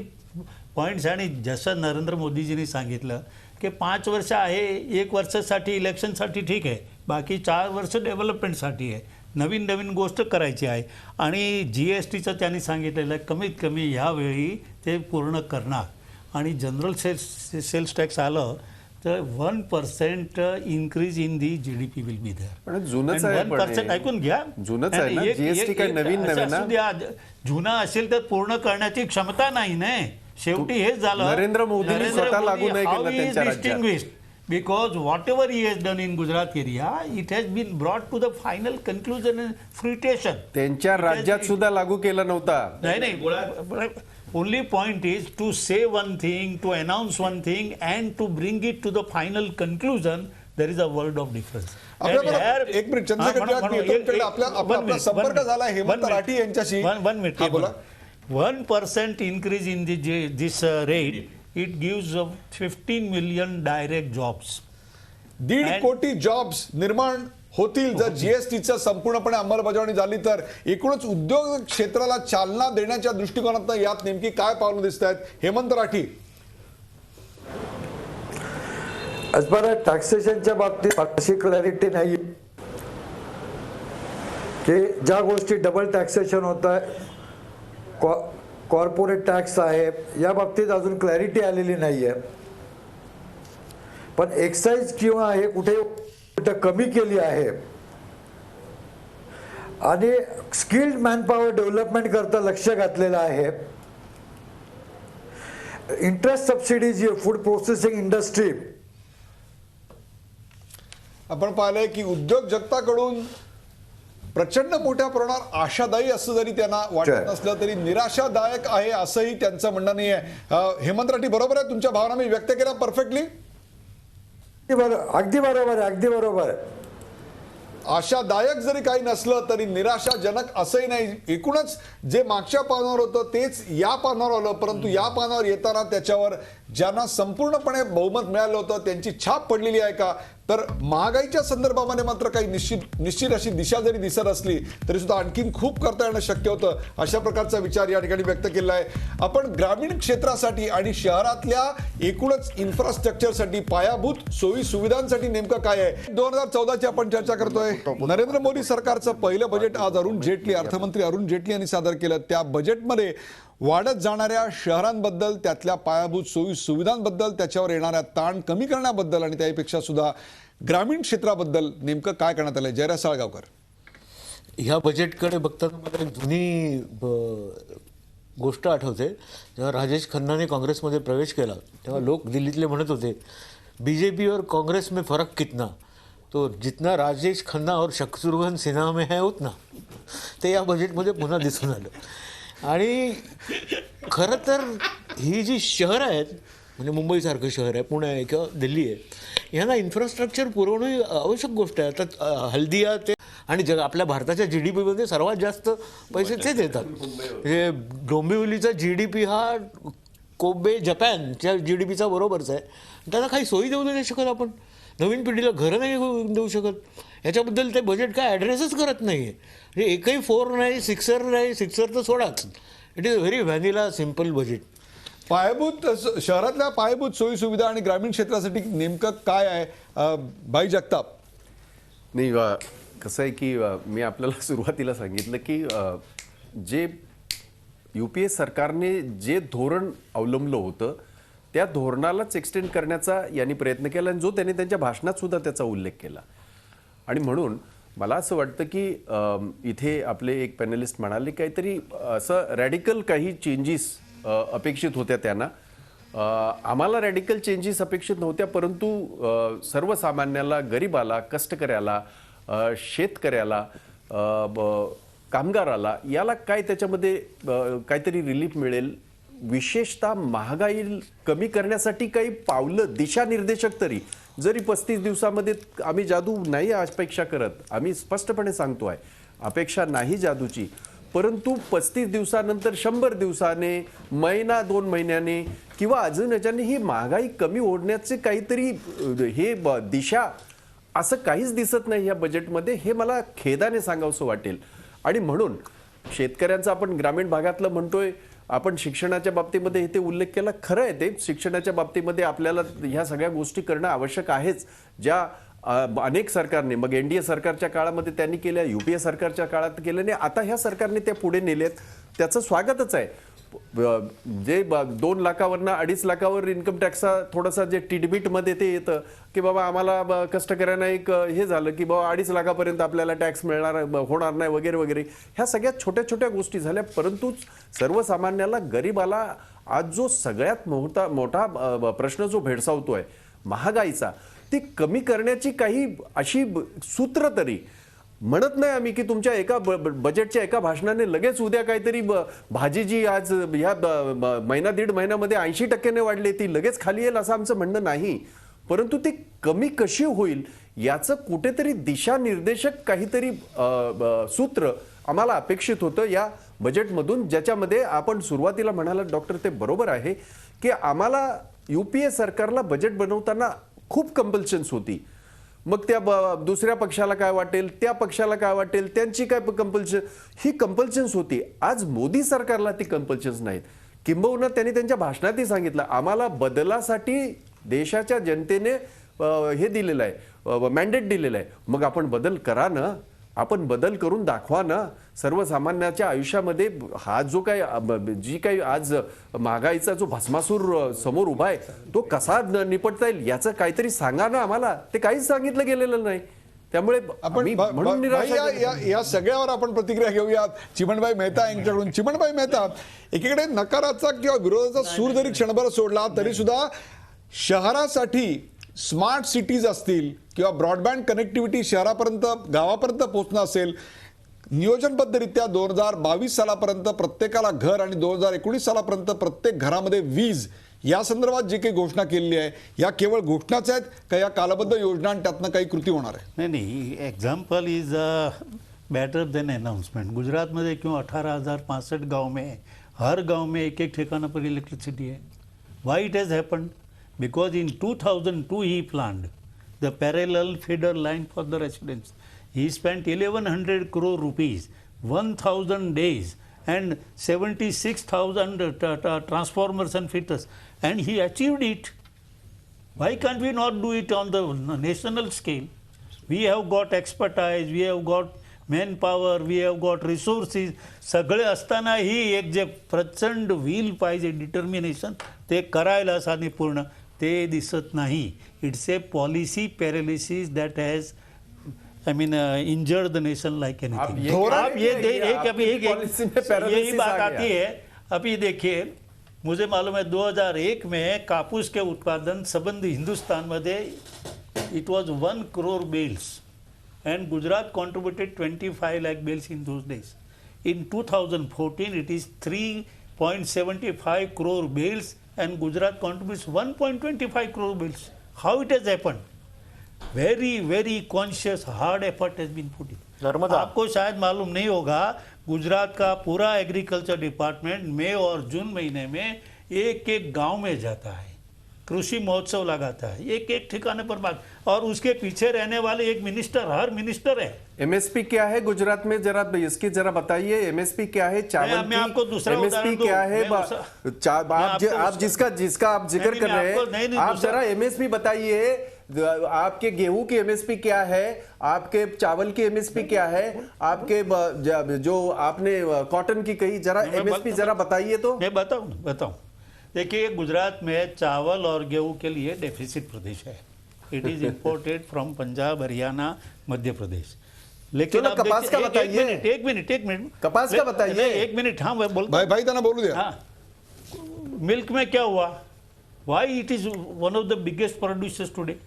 पॉईंट्स. आणि जसं नरेंद्र मोदीजींनी सांगितलं की 5 वर्ष आहे, 1 वर्षासाठी इलेक्शनसाठी ठीक आहे, बाकी 4 वर्ष डेव्हलपमेंटसाठी आहे, नवीन नवीन गोष्ट करायची आहे. आणि GSTचं त्यांनी सांगितलेलं आहे कमीत कमी ह्यावेळी ते पूर्ण करणार. आणि जनरल सेल्स टॅक्स आलं तर 1% increase in the GDP will be there. पण जुनंच आहे. 1% ऐकून घ्या, जुनंच आहे ना, GST काय नवीन नवीन ना. जुना असेल तर पूर्ण करण्याची क्षमता नाही ना. शेवटी हेच झालं. नरेंद्र मोदींनी स्वतः लागू नाही केलं त्यांच्या राज्यात. Because whatever he has done in Gujarat area, it has been brought to the final conclusion and fruition. त्यांच्या राज्यात सुद्धा लागू केला नव्हता. नाही. Only point is to say one thing, to announce one thing, and to bring it to the final conclusion. There is a world of difference. एक minute, Chandrashekhar, आपला संपर्क झाला हेमंत राठी यांच्याशी. 1 minute. 1% increase in this rate. It gives 15 million direct jobs. 1.5 कोटी jobs निर्माण होतील जर जीएसटीचं संपूर्णपणे अंमलबजावणी झाली तर. एकूणच उद्योग क्षेत्राला चालना देण्याच्या दृष्टिकोनातून यात नेमकी काय पावलं दिसत आहेत? हेमंत राठी, ॲज पर टॅक्सेशनच्या बाबतीत अशी क्लॅरिटी नाही की ज्या गोष्टी डबल टॅक्सेशन होत आहे, कॉर्पोरेट टॅक्स आहे, या बाबतीत अजून क्लॅरिटी आलेली नाही आहे. पण एक्साईज किंवा हे कुठे कमी केली आहे. आणि स्किल्ड मॅनपॉवर डेव्हलपमेंट करता लक्ष घातलेलं आहे. इंटरेस्ट सबसिडी जी फूड प्रोसेसिंग इंडस्ट्री, आपण पाहिलंय की उद्योग जगताकडून प्रचंड मोठ्या प्रमाणात आशादायी असं जरी त्यांना वाटत नसलं तरी निराशादायक आहे असंही त्यांचं म्हणणं नाही आहे. हेमंत राठी, बरोबर आहे? तुमच्या भावना मी व्यक्त केल्या परफेक्टली? अगदी बरोबर आहे, अगदी बरोबर आहे. आशादायक जरी काही नसलं तरी निराशाजनक असंही नाही. एकूणच जे मागच्या पानावर होतं तेच या पानावर आलं, परंतु या पानावर येताना त्याच्यावर ज्यांना संपूर्णपणे बहुमत मिळालं होतं त्यांची छाप पडलेली आहे का? तर महागाईच्या संदर्भामध्ये मात्र काही निश्चित अशी दिशा जरी दिसत असली तरी सुद्धा आणखीन खूप करता येणं शक्य होतं, अशा प्रकारचा विचार या ठिकाणी व्यक्त केला आहे. आपण ग्रामीण क्षेत्रासाठी आणि शहरातल्या एकूणच इन्फ्रास्ट्रक्चरसाठी, पायाभूत सोयी सुविधांसाठी नेमकं काय आहे? 2014ची आपण चर्चा करतोय. नरेंद्र मोदी सरकारचं पहिलं बजेट आज अर्थमंत्री अरुण जेटली यांनी सादर केलं. त्या बजेटमध्ये वाढत जाणाऱ्या शहरांबद्दल, त्यातल्या पायाभूत सोयी सुविधांबद्दल, त्याच्यावर येणाऱ्या ताण कमी करण्याबद्दल आणि त्यापेक्षा सुद्धा ग्रामीण क्षेत्राबद्दल नेमकं काय करण्यात आलंय? जयराज साळगावकर, ह्या बजेटकडे बघताना मला एक जुनी गोष्ट आठवते. जेव्हा राजेश खन्नाने काँग्रेसमध्ये प्रवेश केला तेव्हा लोक दिल्लीतले म्हणत होते बीजेपी और कांग्रेस में फ़र्क कितना, तो जितना राजेश खन्ना और शत्रुघ्न सिन्हा में है उतना. ते या बजेटमध्ये पुन्हा दिसून आलं. आणि खरं तर ही जी शहरं आहेत म्हणजे मुंबईसारखं शहर आहे, पुणे आहे किंवा दिल्ली आहे, ह्यांना इन्फ्रास्ट्रक्चर पुरवणं ही आवश्यक गोष्ट आहे. आता हल्दिया ते आणि आपल्या भारताच्या GDP मध्ये सर्वात जास्त पैसे तेच येतात. म्हणजे डोंबिवलीचा GDP हा कोबे जपानच्या GDPचा बरोबरच आहे. त्यांना काही सोयी देऊ नाही शकत आपण, नवीन पिढीला घरं नाही देऊ शकत. ह्याच्याबद्दल ते बजेट काय ॲड्रेसच करत नाही आहे. म्हणजे एकही 4 नाही, 6 नाही, 6 तर सोडाच. It is very vanilla simple budget. पायाभूत शहरातल्या पायाभूत सोयी सुविधा आणि ग्रामीण क्षेत्रासाठी नेमकं काय आहे भाई जगताप? नाही, कसं आहे की मी आपल्याला सुरुवातीला सांगितलं की जे UPA सरकारने जे धोरण अवलंबलं होतं त्या धोरणालाच एक्सटेंड करण्याचा यांनी प्रयत्न केला आणि जो त्यांनी त्यांच्या भाषणात सुद्धा त्याचा उल्लेख केला. आणि म्हणून मला असं वाटतं की इथे आपले एक पॅनलिस्ट म्हणाले काहीतरी असं रॅडिकल काही चेंजेस अपेक्षित होत्या त्यांना. आम्हाला रॅडिकल चेंजेस अपेक्षित नव्हत्या, परंतु सर्वसामान्याला, गरीबाला, कष्टकऱ्याला, शेतकऱ्याला, कामगाराला याला काय त्याच्यामध्ये काहीतरी रिलीफ मिळेल, विशेषतः महागाई कमी करण्यासाठी काही पावलं दिशानिर्देशक तरी, जरी 35 दिवसामध्ये आम्ही जादू नाही अपेक्षा करत, आम्ही स्पष्टपणे सांगतो आहे अपेक्षा नाही जादूची, परंतु 35 दिवसानंतर 100 दिवसाने, महिना 2 महिन्याने किंवा अजून याच्याने ही महागाई कमी होण्याचे काहीतरी हे दिशा असं काहीच दिसत नाही या बजेटमध्ये. हे मला खेदाने सांगावंसं वाटेल. आणि म्हणून शेतकऱ्यांचं आपण ग्रामीण भागातलं म्हणतोय, आपण शिक्षणाच्या बाबतीमध्ये इथे उल्लेख केला, खरं आहे ते. शिक्षणाच्या बाबतीमध्ये आपल्याला ह्या सगळ्या गोष्टी करणं आवश्यक आहेच, ज्या अनेक सरकारने, मग NDA सरकारच्या काळामध्ये त्यांनी केल्या, UPA सरकारच्या काळात केल्याने आता ह्या सरकारने त्या पुढे नेलेत, त्याचं स्वागतच आहे. जे 2 लाखावरनं 2.5 लाखावर इन्कम टॅक्सचा थोडासा जे टिडबिटमध्ये ते येतं की बाबा आम्हाला कष्टकऱ्यांना एक हे झालं की बाबा 2.5 लाखापर्यंत आपल्याला टॅक्स मिळणार होणार नाही वगैरे वगैरे, ह्या सगळ्या छोट्या छोट्या गोष्टी झाल्या. परंतु सर्वसामान्याला, गरीबाला आज जो सगळ्यात मोठा प्रश्न जो भेडसावतोय महागाईचा, ती कमी करण्याची काही अशी सूत्र तरी म्हणत नाही आम्ही की तुमच्या एका बजेटच्या एका भाषणाने लगेच उद्या काहीतरी भाजी जी आज ह्या महिना 1.5 महिन्यामध्ये 80% वाढली ती लगेच खाली येईल असं आमचं म्हणणं नाही, परंतु ती कमी कशी होईल याचं कुठेतरी दिशानिर्देशक काहीतरी सूत्र आम्हाला अपेक्षित होतं या बजेटमधून, ज्याच्यामध्ये आपण सुरुवातीला म्हणाला डॉक्टर ते बरोबर आहे की आम्हाला UPA सरकारला बजेट बनवताना खूप कंपल्शन्स होती. मग त्या दुसऱ्या पक्षाला काय वाटेल, त्या पक्षाला काय वाटेल, त्यांची काय ही कंपल्शन्स होती. आज मोदी सरकारला ती कंपल्शन्स नाहीत. किंबहुना त्यांनी त्यांच्या भाषणातही सांगितलं आम्हाला बदलासाठी देशाच्या जनतेने हे दिलेलं आहे, मॅन्डेट दिलेलं आहे. मग आपण बदल करा ना, आपण बदल करून दाखवा ना. सर्वसामान्याच्या आयुष्यामध्ये हा जो काही जी काही आज महागाईचा जो भस्मासूर समोर उभा आहे तो कसा निपटता येईल याचं काहीतरी सांगा ना आम्हाला. ते काहीच सांगितलं गेलेलं नाही. त्यामुळे आपण म्हणून निराश या सगळ्यावर आपण प्रतिक्रिया घेऊयात. चिमणभाई मेहता यांच्याकडून. चिमणभाई मेहता, एकीकडे नकाराचा किंवा विरोधाचा सूर जरी क्षणभर सोडला तरी सुद्धा शहरासाठी स्मार्ट सिटीज असतील किंवा ब्रॉडबँड कनेक्टिव्हिटी शहरापर्यंत, गावापर्यंत पोहोचणं असेल, नियोजनबद्धरित्या 2022 सालापर्यंत प्रत्येकाला घर आणि 2019 सालापर्यंत प्रत्येक घरामध्ये वीज, या संदर्भात जे काही घोषणा केलेली आहे या केवळ घोषणाच आहेत का या कालबद्ध योजना आणि त्यातनं काही कृती होणार आहे? नहीं, example is better than announcement. Gujarat में क्यों 18,065 गांव में, हर गांव में एक ठिकाना पर इलेक्ट्रिसिटी है. Why it has happened? Because in 2002 he planned the parallel feeder line for the residents. He spent 1,100 crore rupees, 1,000 days and 76,000 transformers and fitters, and he achieved it. Why can't we not do it on the national scale? We have got expertise, we have got manpower, we have got resources. सगळे असतानाही एक जे प्रचंड will पाहिजे, determination, ते करायला साधी पूर्ण ते दिसत नाही. It's a policy paralysis that has injured the nation like anything. यही बात आती है. अभी देखिए, मुझे मालूम है 2001 में कापूस के उत्पादन संबंध हिंदुस्तान में इट वाज 1 crore bales and Gujarat contributed 25 lakh bales in those days. In 2014 it is 3.75 crore bales and Gujarat contributes 1.25 crore bills. How it has happened? Very, very conscious, hard effort has been put in. Narmada. आपको शायद मालूम नहीं होगा, गुजरात का पूरा agriculture department मई और जून महीने में एक एक गांव में जाता है, कृषि महोत्सव लगाता है, एक एक ठिकाने पर बात, और उसके पीछे रहने वाले एक मिनिस्टर, हर मिनिस्टर है। एमएसपी क्या है गुजरात में, जरा इसकी जरा बताइए। एमएसपी क्या है चावल मैं आपको दूसरा एमएसपी उदाहरण दूं। क्या है? मैं आप जिसका आप जिक्र कर रहे हैं, आप जरा एमएसपी बताइए। आपके गेहूं की एमएसपी क्या है, आपके चावल की एमएसपी क्या है, आपके जो आपने कॉटन की कही, जरा एमएसपी जरा बताइए तो। मैं बताऊं। देखिए, गुजरात में चावल और गेहूं के लिए डेफिसिट प्रदेश है। It is imported from Punjab, Haryana, Madhya Pradesh. लेकिन चलो, आप कपास का बताइए। एक मिनट कपास का बताइए। एक मिनट, हाँ मैं बोलता भाई त्यांना बोलू द्या। हाँ, मिल्क में क्या हुआ? Why it is one of the biggest producers today,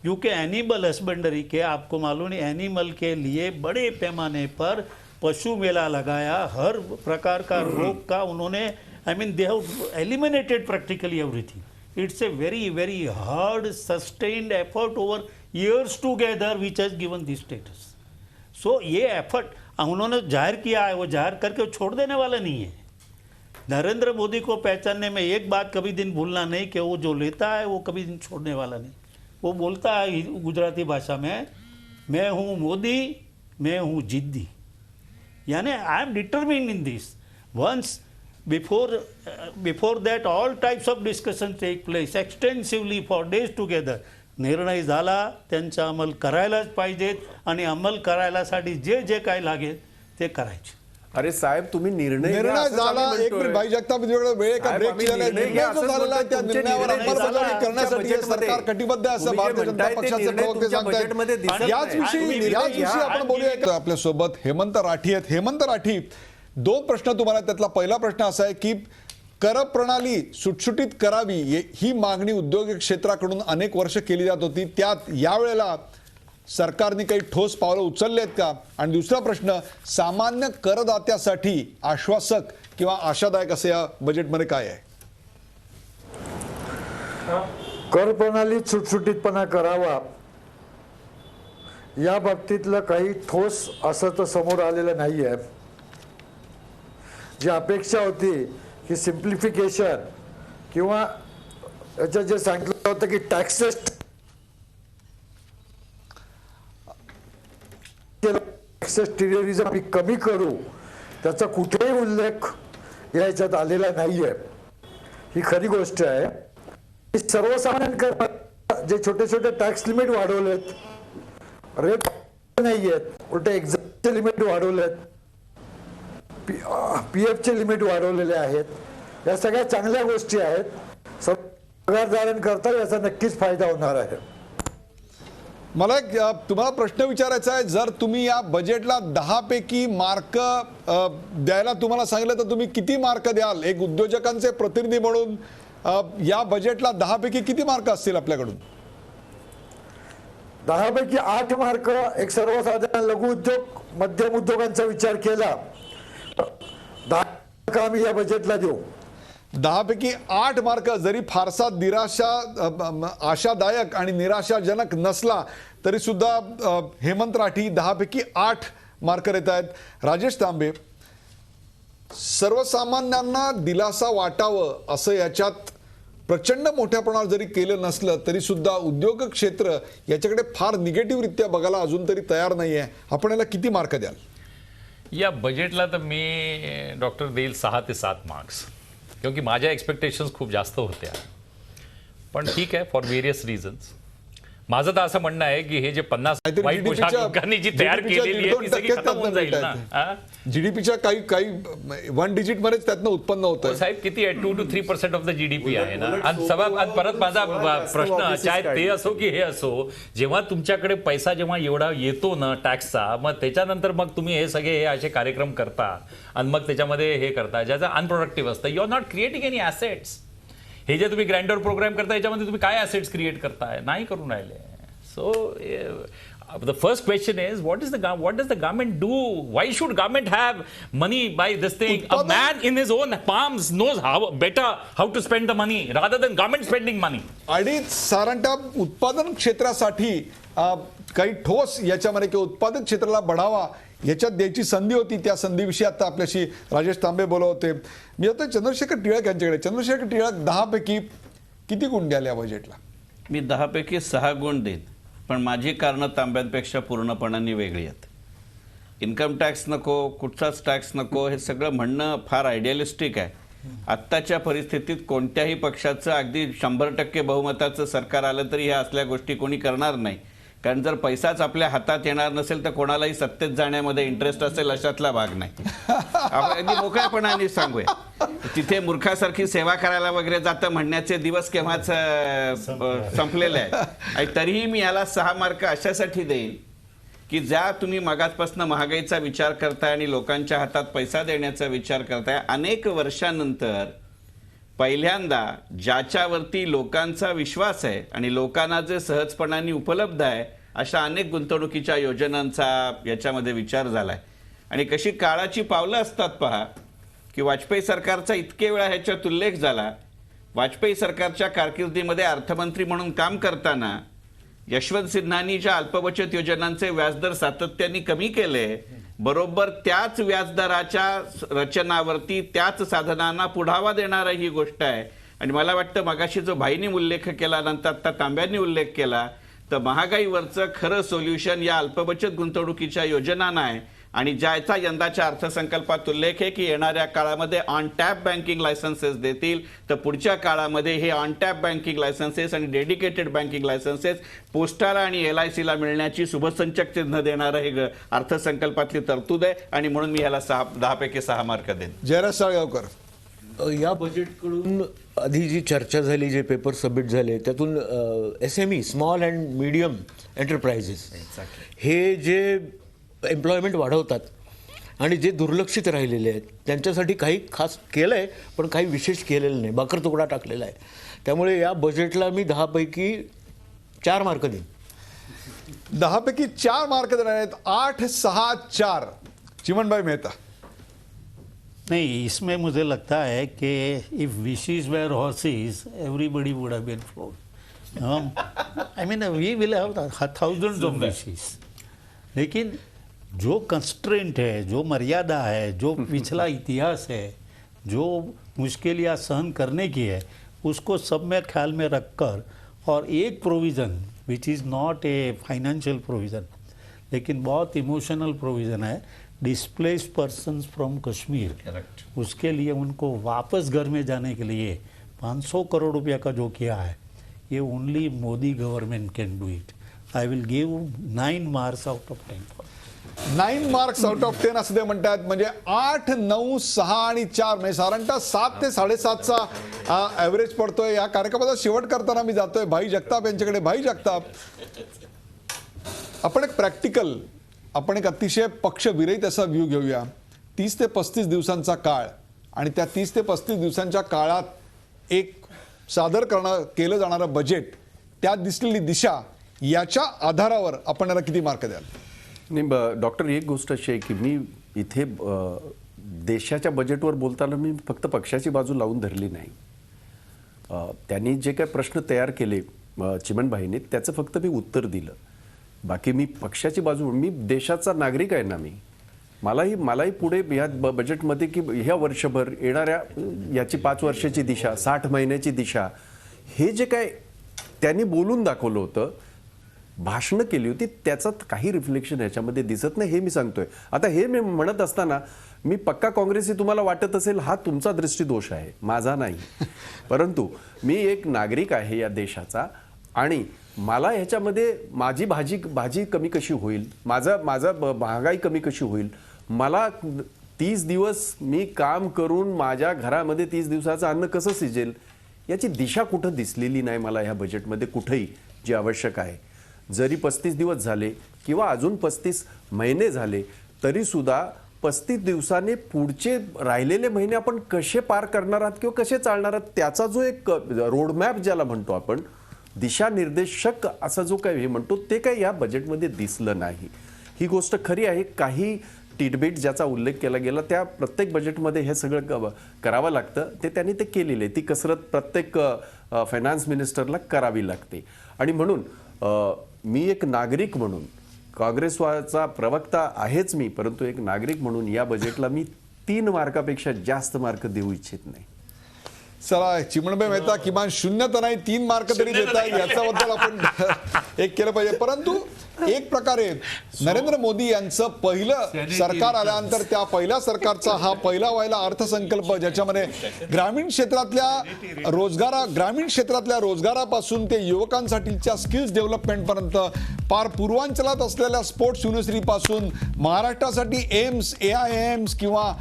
क्योंकि एनिमल हस्बेंडरी के, आपको मालूम नहीं, एनिमल के लिए बड़े पैमाने पर पशु मेला लगाया, हर प्रकार का रोग का उन्होंने, I mean they have eliminated practically everything. It's a very very hard sustained effort over years together which has given this status. So ये एफर्ट उन्होंने जाहिर किया है, वो जाहिर करके छोड़ देने वाला नहीं है। नरेंद्र मोदी को पहचानने में एक बात कभी दिन भूलना नहीं कि वो जो लेता है वो कभी दिन छोड़ने वाला नहीं। वो बोलता है गुजराती भाषा में, मैं हूँ मोदी, मैं हूँ जिद्दी, यानी I am determined in this. Once before that all types of discussion take place extensively for days together. निर्णय झाला, त्यांचा अंमल करायलाच पाहिजेत, आणि अंमल करायलासाठी जे जे काय लागेल ते करायचे। अरे साहेब, तुम्ही निर्णय घ्या, निर्णय असंच झाला। आम्ही एक म्हणतोय. मिनिट भाई जगताप, तुझ्याकडे वेळ आहे का? साहेब, ब्रेक आम्ही झालेला आहे. निर्णय घ्या, निर्णय जो असंच झालेला आहे त्या म्हणतोय. निर्णयावर तुमचे निर्णय अंमलबजावणी झाला. करण्यासाठी तुमच्या सरकार बजेटमध्ये कटिबद्ध आहे असं तुम्ही जे भारतीय जनता म्हणताय ते पक्षाचे निर्णय प्रवक्ते तुमच्या बजेटमध्ये सांगतायत। दिसत याच नाही. विषयी आपण बोलूया। आपल्यासोबत हेमंत राठी आहेत। हेमंत राठी, दोन प्रश्न तुम्हाला। त्यातला पहिला प्रश्न असा आहे की कर प्रणाली सुटसुटीत करावी ही मागणी उद्योग क्षेत्राकडून अनेक वर्ष केली जात होती, त्यात यावेळेला सरकारने काही ठोस पावलं उचललेत का? आणि दुसरा प्रश्न, सामान्य करदात्यासाठी आश्वासक किंवा आशादायक असे या बजेटमध्ये काय आहे? कर प्रणालीत सुटसुटीतपणा करावा या बाबतीतलं काही ठोस असं तर समोर आलेलं नाही आहे। जी अपेक्षा होती की सिम्प्लिफिकेशन किंवा याच्यात जे सांगितलं होतं की टॅक्सेस टेररिझम कमी करू, त्याचा कुठेही उल्लेख याच्यात आलेला नाहीये। ही खरी गोष्ट आहे। सर्वसामान्य जे छोटे छोटे टॅक्स लिमिट वाढवलेत, रेट नाहीयेत, उलटे एक्झामचे लिमिट वाढवलेत, पीएफचे लिमिट वाढवलेले आहेत। या सगळ्या चांगल्या गोष्टी आहेत। पगारदारांकरता याचा नक्कीच फायदा होणार आहे। मला एक तुम्हाला प्रश्न विचारायचा आहे, जर तुम्ही या बजेटला 10 पैकी मार्क द्यायला तुम्हाला सांगितलं तर तुम्ही किती मार्क द्याल? एक उद्योजकांचे प्रतिनिधी म्हणून या बजेटला 10 पैकी किती मार्क असतील आपल्याकडून? 10 पैकी 8 मार्क एक सर्वसाधारण लघु उद्योग मध्यम उद्योगांचा विचार केला 10 मार्क आम्ही या बजेटला देऊ। 10 पैकी 8 मार्क जरी फारसा आशादायक आणि निराशाजनक नसला तरी सुद्धा हेमंत राठी 10 पैकी 8 मार्क देत आहेत। राजेश तांबे, सर्वसामान्यांना दिलासा वाटावं असं याच्यात प्रचंड मोठ्या प्रमाणावर जरी केलं नसलं तरी सुद्धा उद्योग क्षेत्र याच्याकडे फार निगेटिव्हरित्या बघायला अजून तरी तयार नाहीये। आपण याला किती मार्क द्याल? या बजेटला तर मी डॉक्टर देईल 6 ते 7 मार्क्स, क्योंकि माझ्या एक्सपेक्टेशन्स खूप जास्त होत्या। पण ठीक आहे, फॉर व्हेरियस रिझन्स। माझं तर असं म्हणणं आहे की हे जे 50 वाईट पोशाख लोकांनी जी तयार केलेली आहे ती सगळी खतम होऊन जाईल ना। जीडीपीच्या काही 1 डिजिट मध्येच त्यातनं उत्पन्न होतं। साहेब किती आहे? 2 to 3% ऑफ द जीडीपी आहे ना। आणि सगळ्यात परत माझा प्रश्न, चाहे ते असो की हे असो, जेव्हा तुमच्याकडे पैसा जेव्हा एवढा येतो ना टॅक्सचा, मग त्याच्यानंतर मग तुम्ही हे सगळे हे असे कार्यक्रम करता आणि मग त्याच्यामध्ये हे करता ज्याचं अनप्रोडक्टिव्ह असतं। You are not creating any assets. हे जे तुम्ही ग्रँडर प्रोग्राम करता याच्यामध्ये तुम्ही काय ॲसेट्स क्रिएट करताय? नाही करून राहिले। So the first question is, what does the government do? Why should government have money by this thing? A man in his own palms knows better how to spend the money rather than government spending money. आणि साधारणतः उत्पादन क्षेत्रासाठी काही ठोस याच्यामध्ये किंवा उत्पादन क्षेत्राला बढावा याच्यात द्यायची संधी होती. त्या संधीविषयी आता आपल्याशी राजेश तांबे बोलत होते. मी आता चंद्रशेखर टिळक यांच्याकडे. चंद्रशेखर टिळक 10 पैकी किती गुण द्याल या बजेटला? मी 10 पैकी 6 गुण देईन, पण माझी कारणं तांब्यांपेक्षा पूर्णपणाने वेगळी आहेत. इन्कम टॅक्स नको, कुठचाच टॅक्स नको, हे सगळं म्हणणं फार आयडियालिस्टिक आहे. आत्ताच्या परिस्थितीत कोणत्याही पक्षाचं अगदी 100% बहुमताचं सरकार आलं तरी ह्या असल्या गोष्टी कोणी करणार नाही. कारण जर पैसाच आपल्या हातात येणार नसेल तर कोणालाही सत्तेत जाण्यामध्ये इंटरेस्ट असेल अशातला भाग नाही. आपण अगदी मोकळ्यापणाने सांगूया, तिथे मूर्खासारखी सेवा करायला वगैरे जातं म्हणण्याचे दिवस केव्हाच संपलेले आहेत. आणि तरीही मी याला 6 मार्क अशासाठी देईन की ज्या तुम्ही मगाचपासून महागाईचा विचार करताय आणि लोकांच्या हातात पैसा देण्याचा विचार करताय, अनेक वर्षानंतर पहिल्यांदा ज्याच्यावरती लोकांचा विश्वास आहे आणि लोकांना जे सहजपणाने उपलब्ध आहे अशा अनेक गुंतवणुकीच्या योजनांचा याच्यामध्ये विचार झालाय. आणि कशी काळाची पावलं असतात पहा, की वाजपेयी सरकारचा इतके वेळा ह्याच्यात उल्लेख झाला. वाजपेयी सरकारच्या कारकिर्दीमध्ये अर्थमंत्री म्हणून काम करताना यशवंत सिन्हांनी ज्या अल्पबचत योजनांचे व्याजदर सातत्याने कमी केले, बरोबर त्याच व्याजदराच्या रचनावरती त्याच साधनांना पुढावा देणारा ही गोष्ट आहे. आणि मला वाटतं मगाशी जो भाईंनी उल्लेख केला, नंतर आता तांब्यांनी उल्लेख केला, तर महागाईवरचं खरं सोल्युशन या अल्पबचत गुंतवणुकीच्या योजना नाही. आणि ज्याचा यंदाच्या अर्थसंकल्पात उल्लेख आहे की येणाऱ्या काळामध्ये ऑन टॅप बँकिंग लायसन्सेस देतील, तर पुढच्या काळामध्ये हे ऑन टॅप बँकिंग लायसन्सेस आणि डेडिकेटेड बँकिंग लायसन्सेस पोस्टाला आणि LICला मिळण्याची शुभसंचक चिन्ह देणारं हे अर्थसंकल्पातली तरतूद आहे. आणि म्हणून मी ह्याला 10 पैकी 6 मार्क देईन. जयराज साळगावकर. या बजेटकडून आधी जी चर्चा झाली, जे पेपर सबमिट झाले, त्यातून SME small and medium enterprises हे जे एम्प्लॉयमेंट वाढवतात आणि जे दुर्लक्षित राहिलेले आहेत त्यांच्यासाठी काही खास केलं आहे, पण काही विशेष केलेलं नाही, बाकर तुकडा टाकलेला आहे. त्यामुळे या बजेटला मी 10 पैकी 4 मार्क देईन. 10 पैकी 4 मार्क देणार आहेत. 8, 6, 4. चिमनभाई मेहता. नहीं, इसमें मुझे लगता है कि if wishes were horses everybody would have been flown. I mean we will have thousands of wishes, लेकिन जो कंस्ट्रेंट है, जो मर्यादा है, जो पिछला इतिहास है, जो मुश्किलियाँ सहन करने की है, उसको सब में ख्याल में रखकर और एक provision which is not a financial provision लेकिन बहुत इमोशनल प्रोविज़न है, डिस्प्लेस्ड पर्सन्स फ्रॉम कश्मीर, उसके लिए उनको वापस घर में जाने के लिए 500 करोड़ रुपया का जो किया है, ये only Modi government can do it. I will give 9 marks out of 10. 9 marks out of 10 असं ते म्हणतात. म्हणजे 8, 9, 6 आणि 4 म्हणजे साधारणतः 7 ते 7.5चा ॲव्हरेज पडतोय. या कार्यक्रमाचा शेवट करताना मी जातोय भाई जगताप यांच्याकडे. भाई जगताप, आपण एक प्रॅक्टिकल, आपण एक अतिशय पक्षविरहित असा व्ह्यू घेऊया. 30 ते 35 दिवसांचा काळ आणि त्या 30 ते 35 दिवसांच्या काळात एक सादर केलं जाणारं बजेट, त्यात दिसलेली दिशा, याच्या आधारावर आपण याला किती मार्क द्याल? नाही डॉक्टर, एक गोष्ट अशी आहे की मी इथे देशाच्या बजेटवर बोलताना मी फक्त पक्षाची बाजू लावून धरली नाही. त्यांनी जे काही प्रश्न तयार केले चिमनभाईंनी, त्याचं फक्त मी उत्तर दिलं. बाकी मी पक्षाची बाजू, मी देशाचा नागरिक आहे ना. मलाही पुढे ह्या बजेटमध्ये की ह्या वर्षभर येणाऱ्या याची 5 वर्षाची दिशा, 60 महिन्याची दिशा, हे जे काय त्यांनी बोलून दाखवलं होतं, भाषणं केली होती, त्याचं काही रिफ्लेक्शन ह्याच्यामध्ये दिसत नाही, हे मी सांगतोय. आता हे मी म्हणत असताना मी पक्का काँग्रेसी तुम्हाला वाटत असेल, हा तुमचा दृष्टिदोष आहे, माझा नाही. परंतु मी एक नागरिक आहे या देशाचा आणि मला ह्याच्यामध्ये माझी भाजी कमी कशी होईल, माझा महागाई कमी कशी होईल, मला 30 दिवस मी काम करून माझ्या घरामध्ये 30 दिवसाचं अन्न कसं शिजेल, याची दिशा कुठं दिसलेली नाही मला ह्या बजेटमध्ये कुठेही, जे आवश्यक आहे. जरी 35 दिवस झाले किंवा अजून 35 महिने झाले तरी सुद्धा 35 दिवसाने पुढचे राहिलेले महिने आपण कसे पार करणार आहात किंवा कसे चालणार आहात, त्याचा जो एक रोडमॅप ज्याला म्हणतो आपण, दिशानिर्देशक असा जो काही हे म्हणतो ते काही या बजेटमध्ये दिसलं नाही. ही गोष्ट खरी आहे. काही टिटबिट ज्याचा उल्लेख केला गेला त्या प्रत्येक बजेटमध्ये हे सगळं करावं लागतं ते त्यांनी ते केलेलं आहे. ती कसरत प्रत्येक फायनान्स मिनिस्टरला करावी लागते. आणि म्हणून मी एक नागरिक म्हणून, काँग्रेसचा प्रवक्ता आहेच मी, परंतु एक नागरिक म्हणून या बजेटला मी 3 मार्कापेक्षा जास्त मार्क देऊ इच्छित नाही. चला चिमणबे मेहता किमान 0 तर नाही 3 मार्क तरी देता येईल याच्याबद्दल आपण एक केलं पाहिजे. परंतु एक प्रकारे नरेंद्र मोदी यांचं पहिलं सरकार आल्यानंतर त्या पहिल्या सरकारचा हा पहिला व्हायला अर्थसंकल्प ज्याच्यामध्ये ग्रामीण क्षेत्रातल्या रोजगारापासून ते युवकांसाठीच्या स्किल्स डेव्हलपमेंटपर्यंत पार पूर्वांचलात असलेल्या स्पोर्ट्स युनिव्हर्सिटीपासून महाराष्ट्रासाठी एम्स, AIIMS किंवा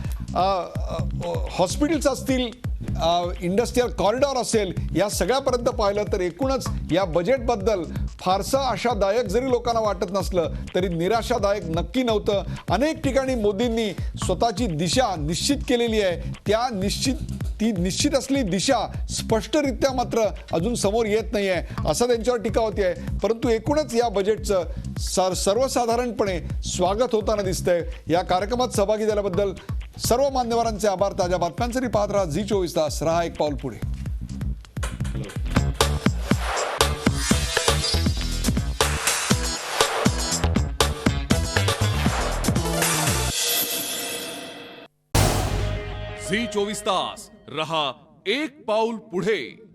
हॉस्पिटल्स असतील, इंडस्ट्रियल कॉरिडॉर असेल, या सगळ्यापर्यंत पाहिलं तर एकूणच या बजेटबद्दल फारसं आशादायक जरी लोकांना वाटत नसलं तरी निराशादायक नक्की नव्हतं. अनेक ठिकाणी मोदींनी स्वतःची दिशा निश्चित केलेली आहे. ती निश्चित असलेली दिशा स्पष्टरित्या मात्र अजून समोर येत नाही आहे असं त्यांच्यावर टीका होती आहे. परंतु एकूणच या बजेटचं सर्वसाधारणपणे स्वागत होताना दिसतंय. या कार्यक्रमात सहभागी झाल्याबद्दल सर्व मान्यवरांचे आभार. ताज्या बातम्यांसाठी पाहत राहा झी 24 तास. रहा एक पाऊल पुढे. झी 24 तास रहा एक पाऊल पुढे.